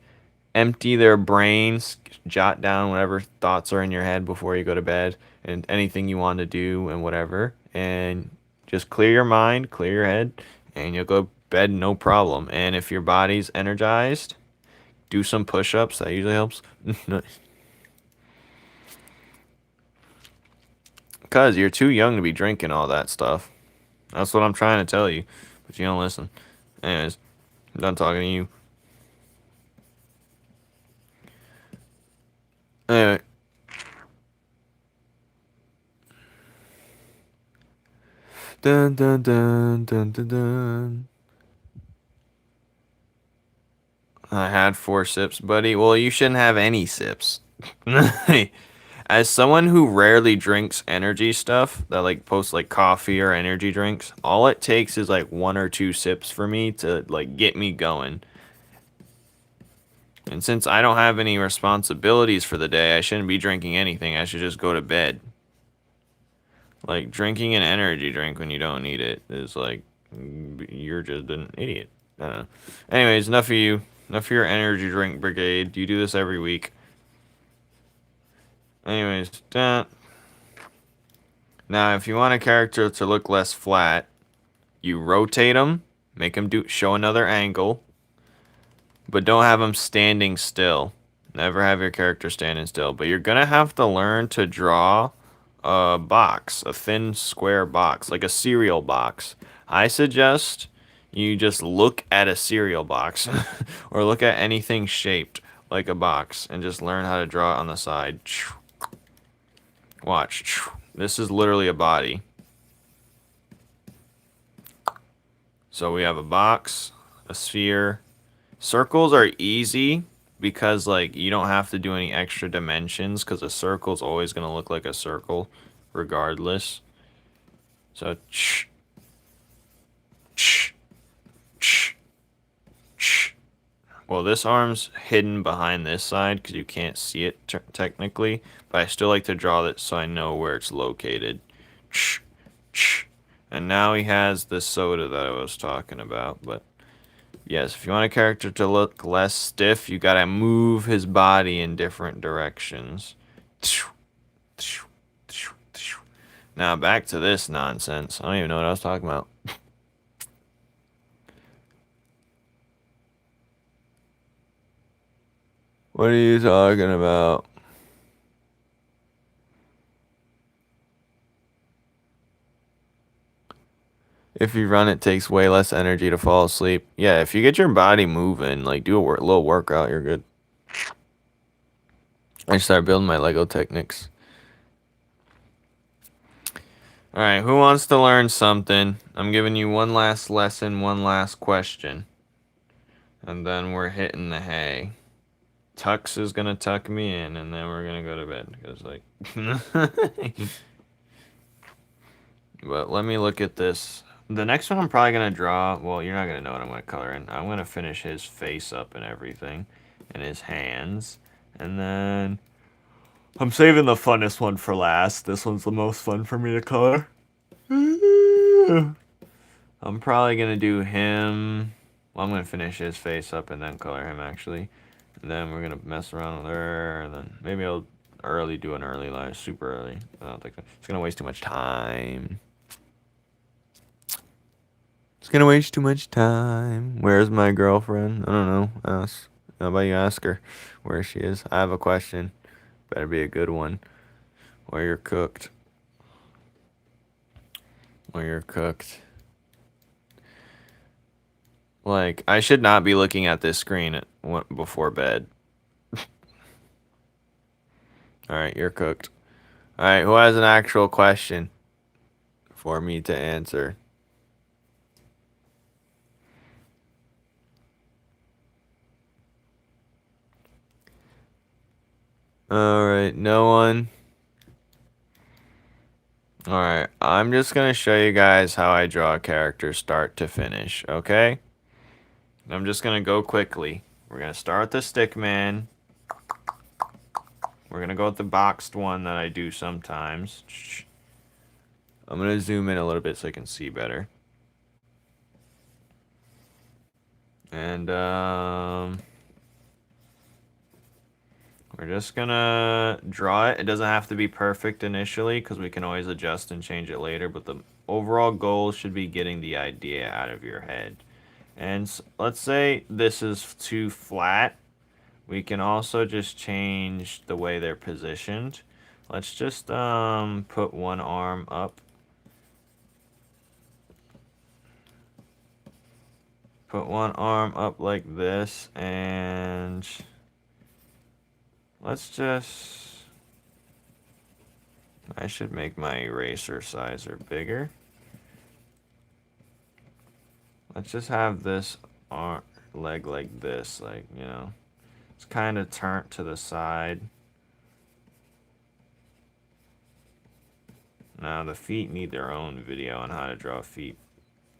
empty their brains, jot down whatever thoughts are in your head before you go to bed, and anything you want to do and whatever, and just clear your mind, clear your head, and you'll go to bed no problem. And if your body's energized, do some push-ups. That usually helps. Because you're too young to be drinking all that stuff. That's what I'm trying to tell you, but you don't listen. Anyways, I'm done talking to you. Anyway. Dun dun dun dun dun dun. I had 4 sips, buddy. Well, you shouldn't have any sips. As someone who rarely drinks energy stuff, that like posts like coffee or energy drinks, all it takes is like 1 or 2 sips for me to like get me going. And since I don't have any responsibilities for the day, I shouldn't be drinking anything. I should just go to bed. Like drinking an energy drink when you don't need it is like you're just an idiot. I don't know. Anyways, enough of you. Enough of your energy drink brigade. You do this every week. Anyways, now if you want a character to look less flat, you rotate them, make them show another angle, but don't have them standing still. Never have your character standing still. But you're gonna have to learn to draw a box, a thin square box, like a cereal box. I suggest you just look at a cereal box or look at anything shaped like a box and just learn how to draw it on the side. Watch. This is literally a body. So we have a box, a sphere. Circles are easy because like you don't have to do any extra dimensions because a circle's always going to look like a circle regardless. So well, this arm's hidden behind this side because you can't see it technically, but I still like to draw it so I know where it's located. And now he has the soda that I was talking about, but yes, if you want a character to look less stiff, you gotta move his body in different directions. Now back to this nonsense. I don't even know what I was talking about. What are you talking about? If you run, it takes way less energy to fall asleep. Yeah, if you get your body moving, like do a little workout, you're good. I start building my Lego Technics. Alright, who wants to learn something? I'm giving you one last lesson, one last question. And then we're hitting the hay. Tux is gonna tuck me in, and then we're gonna go to bed. Because, like... But let me look at this. The next one I'm probably gonna draw... Well, you're not gonna know what I'm gonna color in. I'm gonna finish his face up and everything. And his hands. And then... I'm saving the funnest one for last. This one's the most fun for me to color. I'm probably gonna do him. Well, I'm gonna finish his face up and then color him actually. And then we're gonna mess around with her, and then maybe I'll do an early live, super early. I don't think so. It's gonna waste too much time. It's gonna waste too much time. Where's my girlfriend? I don't know. Ask. How about you ask her where she is? I have a question. Better be a good one. Where you're cooked. Where you're cooked. Like, I should not be looking at this screen before bed. Alright, you're cooked. Alright, who has an actual question for me to answer? Alright, no one. Alright, I'm just gonna show you guys how I draw a character start to finish, okay? I'm just gonna go quickly. We're gonna start with the stick man. We're gonna go with the boxed one that I do sometimes. I'm gonna zoom in a little bit so I can see better. And we're just gonna draw it. It doesn't have to be perfect initially because we can always adjust and change it later, but the overall goal should be getting the idea out of your head. And let's say this is too flat. We can also just change the way they're positioned. Let's just put one arm up. Put one arm up like this, and let's just... I should make my eraser sizer bigger. let's just have this arm, leg like this, like, you know, it's kind of turned to the side. Now the feet need their own video on how to draw feet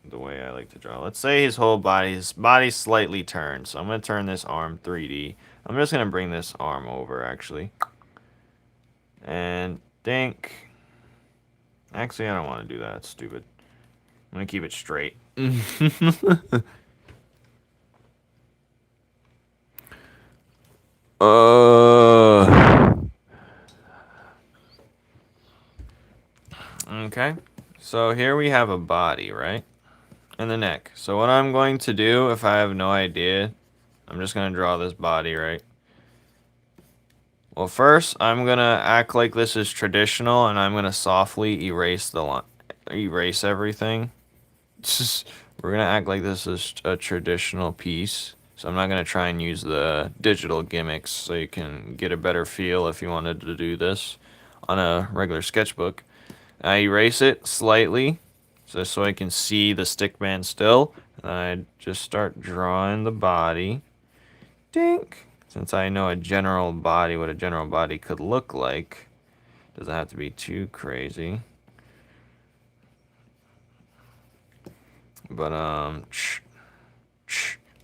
the way I like to draw. Let's say his body's slightly turned, so I'm going to turn this arm 3D. I'm just going to bring this arm over, actually. And dink. Actually, I don't want to do that. It's stupid. I'm going to keep it straight. Okay. So here we have a body, right? And the neck. So what I'm going to do, if I have no idea, I'm just going to draw this body, right? Well, first, I'm going to act like this is traditional, and I'm going to softly erase erase everything. We're going to act like this is a traditional piece. So I'm not going to try and use the digital gimmicks so you can get a better feel if you wanted to do this on a regular sketchbook. I erase it slightly just so I can see the stickman still. And I just start drawing the body. Dink! Since I know what a general body could look like. Doesn't have to be too crazy. But,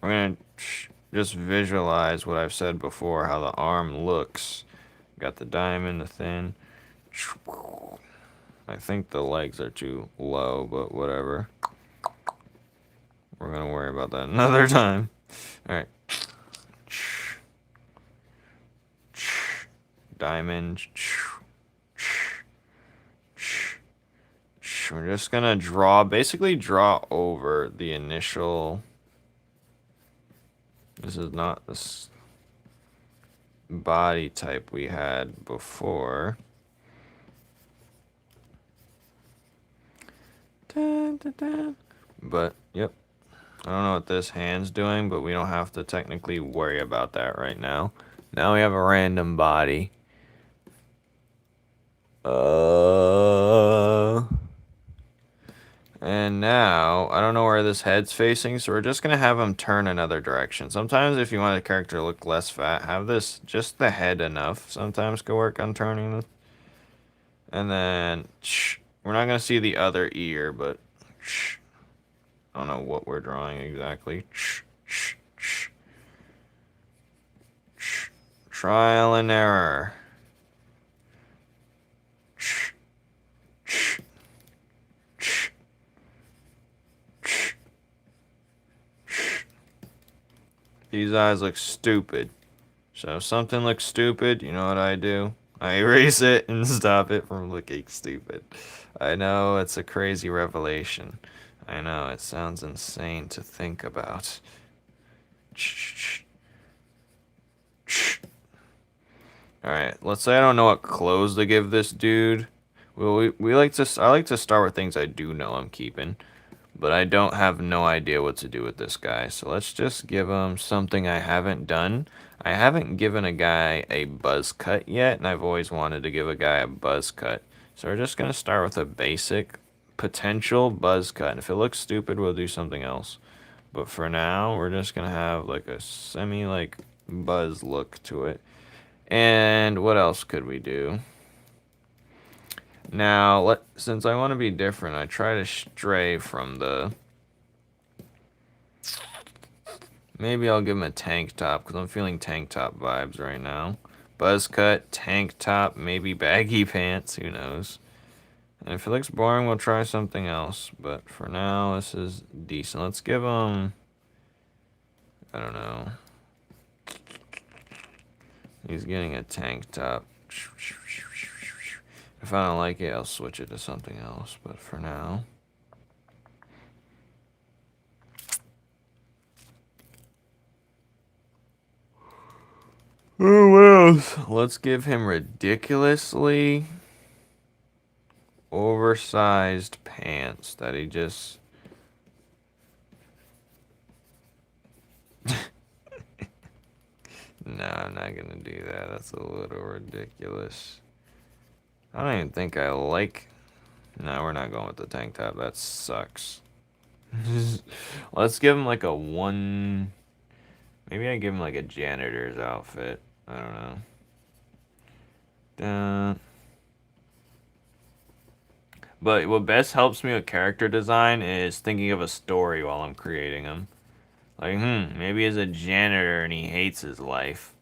we're gonna just visualize what I've said before, how the arm looks. Got the diamond, the thin. I think the legs are too low, but whatever. We're gonna worry about that another time. Alright. Diamond. We're just gonna basically draw over the initial. This is not this body type we had before. Dun, dun, dun. But, yep. I don't know what this hand's doing, but we don't have to technically worry about that right now. Now we have a random body. And now, I don't know where this head's facing, so we're just going to have him turn another direction. Sometimes if you want a character to look less fat, have this, just the head enough. Sometimes go work on turning it. And then, we're not going to see the other ear, but I don't know what we're drawing exactly. Trial and error. These eyes look stupid. So if something looks stupid, you know what I do? I erase it and stop it from looking stupid. I know it's a crazy revelation. I know it sounds insane to think about. Alright, let's say I don't know what clothes to give this dude. Well, I like to start with things I do know I'm keeping. But I don't have no idea what to do with this guy. So let's just give him something I haven't done. I haven't given a guy a buzz cut yet, and I've always wanted to give a guy a buzz cut. So we're just going to start with a basic potential buzz cut. And if it looks stupid, we'll do something else. But for now, we're just going to have like a semi buzz look to it. And what else could we do? Now, since I want to be different, I try to stray from the. Maybe I'll give him a tank top, because I'm feeling tank top vibes right now. Buzz cut, tank top, maybe baggy pants, who knows. And if it looks boring, we'll try something else. But for now, this is decent. Let's give him. I don't know. He's getting a tank top. If I don't like it, I'll switch it to something else. But for now. Oh, what else? Let's give him ridiculously oversized pants that he just. No, I'm not gonna do that. That's a little ridiculous. I don't even think I like. No, we're not going with the tank top. That sucks. Let's give him like a one. Maybe I give him like a janitor's outfit. I don't know. But what best helps me with character design is thinking of a story while I'm creating him. Like, maybe he's a janitor and he hates his life.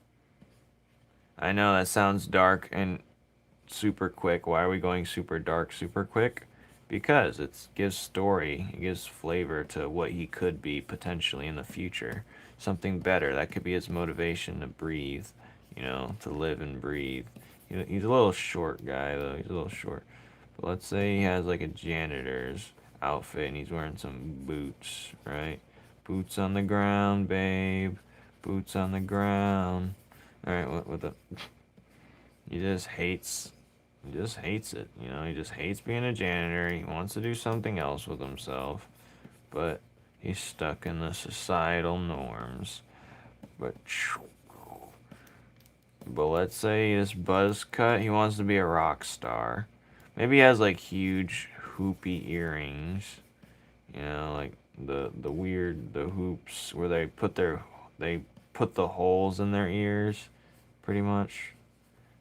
I know that sounds dark and super quick. Why are we going super dark super quick? Because it gives story, it gives flavor to what he could be potentially in the future. Something better. That could be his motivation to breathe, to live and breathe. He's a little short guy, though. He's a little short. But let's say he has like a janitor's outfit and he's wearing some boots, right? Boots on the ground, babe. Boots on the ground. Alright, what the... He just hates it, he just hates being a janitor. He wants to do something else with himself, but he's stuck in the societal norms. But let's say this buzz cut, he wants to be a rock star. Maybe he has like huge hoopy earrings, like the hoops where they put the holes in their ears, pretty much.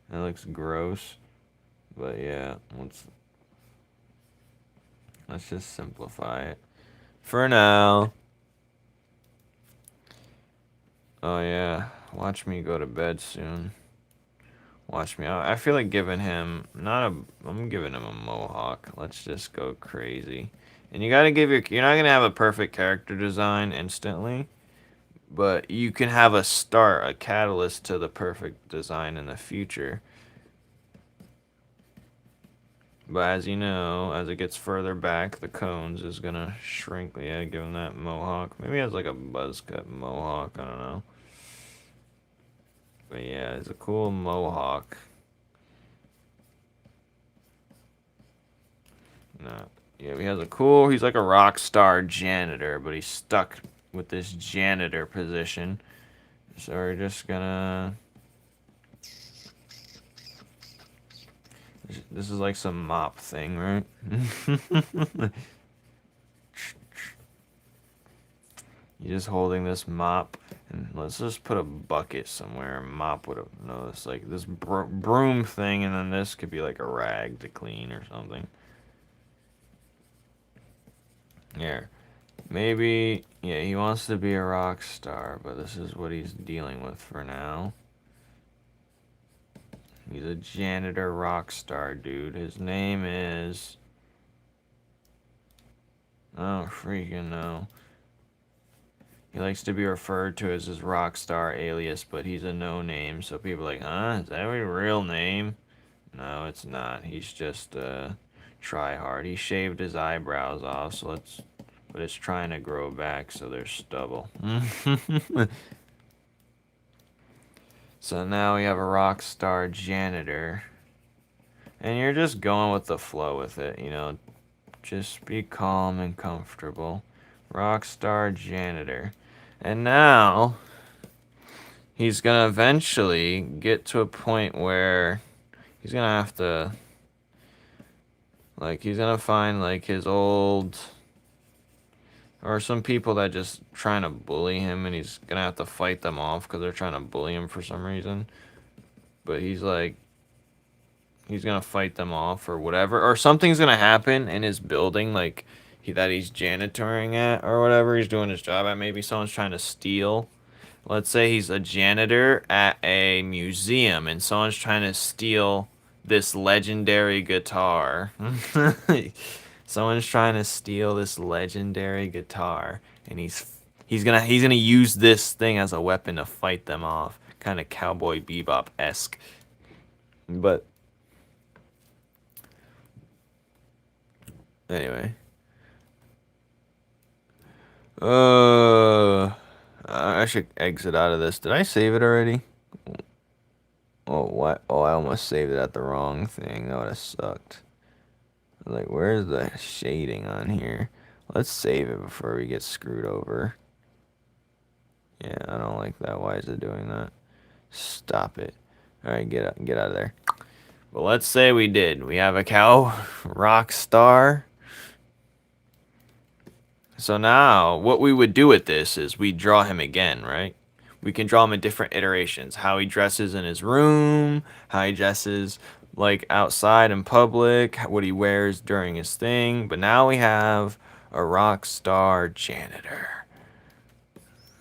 That looks gross. But yeah, let's just simplify it for now. Oh yeah, watch me go to bed soon. Watch me. I feel like giving him I'm giving him a mohawk. Let's just go crazy. And you gotta you're not gonna have a perfect character design instantly, but you can have a catalyst to the perfect design in the future. But as you know, as it gets further back, the cones is gonna shrink. Yeah, give him that mohawk. Maybe he has like a buzz cut mohawk. I don't know. But yeah, it's a cool mohawk. No. Yeah, he's like a rock star janitor, but he's stuck with this janitor position. So we're just gonna... This is like some mop thing, right? You're just holding this mop, and let's just put a bucket somewhere. Mop would have noticed, like this broom thing, and then this could be like a rag to clean or something. Here, maybe, yeah, he wants to be a rock star, but this is what he's dealing with for now. He's a janitor rock star dude. His name is... I don't freaking know. He likes to be referred to as his rock star alias, but he's a no-name, so people are like, huh? Is that your real name? No, it's not. He's just try hard. He shaved his eyebrows off, but it's trying to grow back, so there's stubble. So now we have a rock star janitor. And you're just going with the flow with it, Just be calm and comfortable. Rockstar janitor. And now he's gonna eventually get to a point where he's gonna have to, like, he's gonna find like his old, or some people that just trying to bully him, and he's gonna have to fight them off because they're trying to bully him for some reason. But he's gonna fight them off or whatever, or something's gonna happen in his building, like that he's janitoring at or whatever he's doing his job at. Maybe someone's trying to steal. Let's say he's a janitor at a museum and someone's trying to steal this legendary guitar. Someone's trying to steal this legendary guitar, and he's gonna use this thing as a weapon to fight them off, kind of Cowboy Bebop-esque. But anyway, I should exit out of this. Did I save it already? Oh, what? Oh, I almost saved it at the wrong thing. That would have sucked. Like, where's the shading on here? Let's save it before we get screwed over. Yeah, I don't like that. Why is it doing that? Stop it. Alright, get out of there. Well, let's say we did. We have a cow rock star. So now, what we would do with this is we draw him again, right? We can draw him in different iterations. How he dresses in his room, how he dresses like outside in public, what he wears during his thing. But now we have a rock star janitor.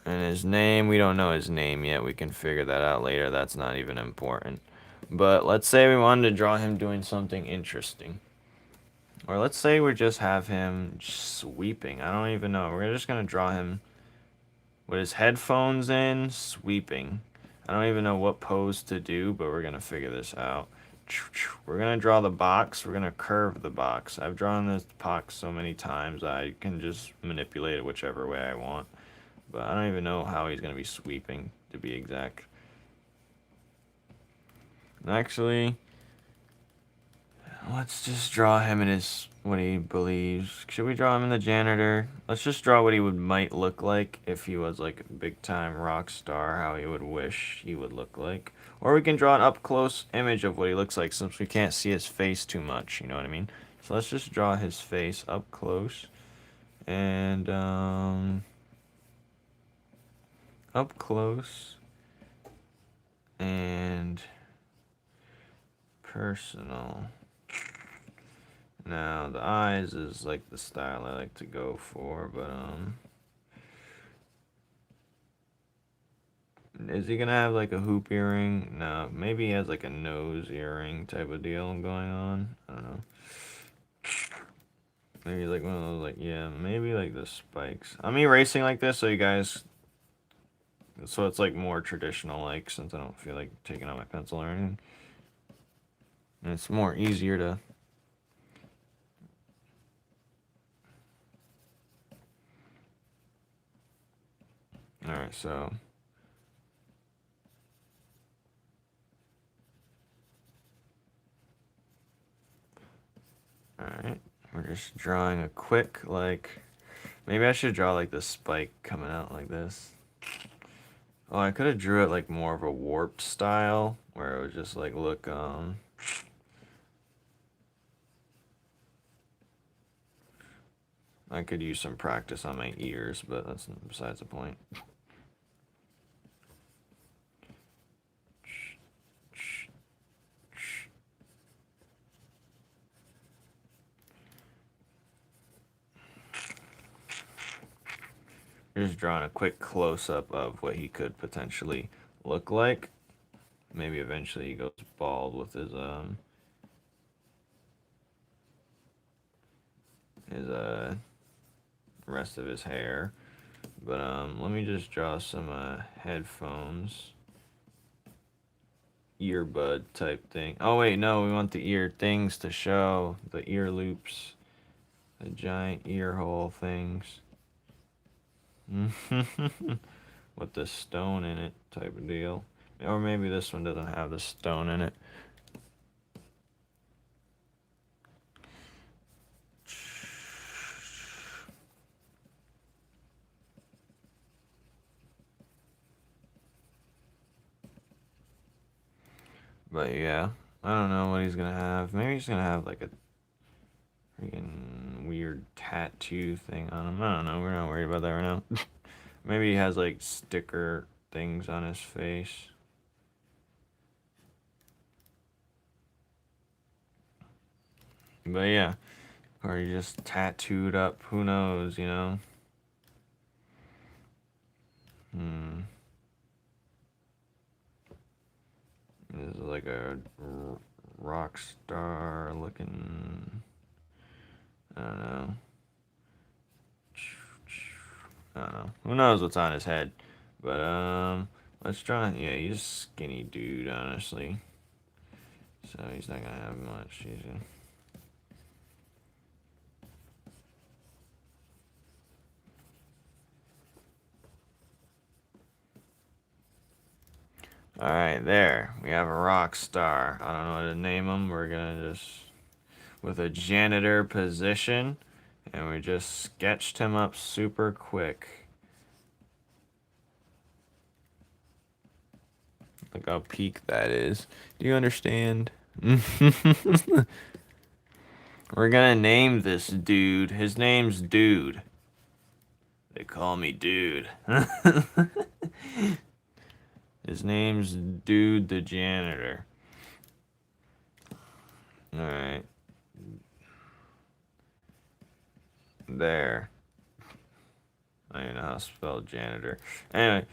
And his name, we don't know his name yet. We can figure that out later. That's not even important. But let's say we wanted to draw him doing something interesting. Or let's say we just have him sweeping. I don't even know. We're just going to draw him with his headphones in, sweeping. I don't even know what pose to do, but we're going to figure this out. We're going to draw the box. We're going to curve the box. I've drawn this box so many times I can just manipulate it whichever way I want. But I don't even know how he's going to be sweeping, to be exact. Actually, let's just draw him in his, what he believes. Should we draw him in the janitor? Let's just draw what he might look like if he was like a big time rock star, how he would wish he would look like. Or we can draw an up close image of what he looks like since we can't see his face too much, you know what I mean? So let's just draw his face up close. And up close and personal. Now the eyes is like the style I like to go for, but is he gonna have like a hoop earring? No, maybe he has like a nose earring type of deal going on. I don't know. Maybe like one of those, like, yeah, maybe like the spikes. I'm erasing like this so you guys, so it's like more traditional, like, since I don't feel like taking out my pencil or anything. And it's more easier to. Alright, so. Alright, we're just drawing a quick, like, maybe I should draw like the spike coming out like this. Oh, I could have drew it like more of a warped style, where it would just like look, I could use some practice on my ears, but that's besides the point. Just drawing a quick close-up of what he could potentially look like. Maybe eventually he goes bald with his rest of his hair. But let me just draw some headphones, earbud type thing. Oh wait, no, we want the ear things to show, the ear loops, the giant ear hole things. With the stone in it type of deal. Or maybe this one doesn't have the stone in it. But yeah, I don't know what he's gonna have. Maybe he's gonna have like a freaking weird tattoo thing on him. I don't know. We're not worried about that right now. Maybe he has like sticker things on his face. But yeah, or he just tattooed up. Who knows, you know? This is like a rock star looking. I don't know. I don't know. Who knows what's on his head? But let's try. Yeah, he's a skinny dude, honestly. So he's not gonna have much. Alright, there. We have a rock star. I don't know what to name him. We're gonna just, with a janitor position, and we just sketched him up super quick. Look how peak that is. Do you understand? We're gonna name this dude. His name's Dude. They call me Dude. His name's Dude the Janitor. Alright. There. I don't even know how to spell janitor. Anyway.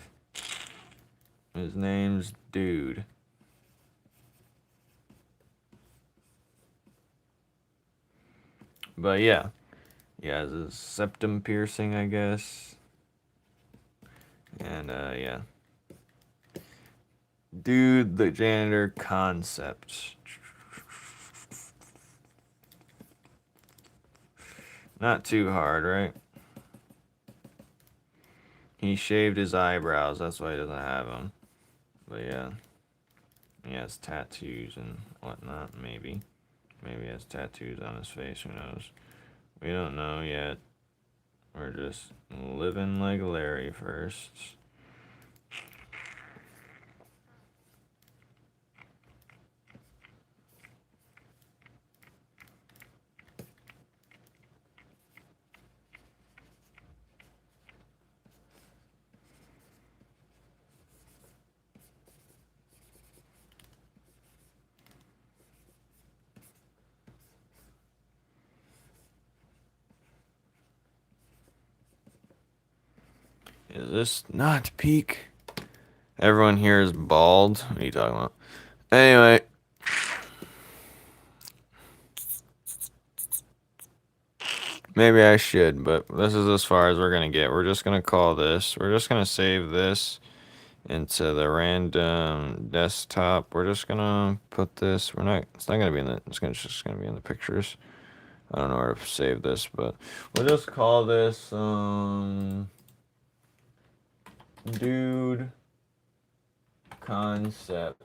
His name's Dude. But yeah. He has a septum piercing, I guess. And yeah. Dude the Janitor concept. Not too hard, right? He shaved his eyebrows, that's why he doesn't have them. But yeah. He has tattoos and whatnot, maybe. Maybe he has tattoos on his face, who knows? We don't know yet. We're just living like Larry first. Is this not peak? Everyone here is bald. What are you talking about? Anyway. Maybe I should, but this is as far as we're going to get. We're just going to call this. We're just going to save this into the random desktop. We're just going to put this. It's not going to be in the, it's just going to be in the pictures. I don't know where to save this, but we'll just call this, Dude Concept.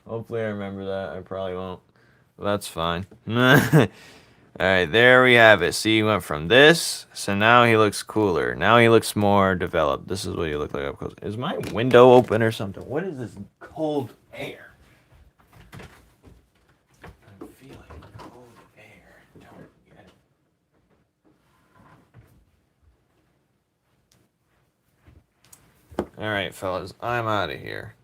Hopefully I remember that. I probably won't. But that's fine. Alright, there we have it. See, he went from this, so now he looks cooler. Now he looks more developed. This is what he looked like up close. Is my window open or something? What is this cold air? I'm feeling cold air. Don't get it. Alright, fellas, I'm out of here.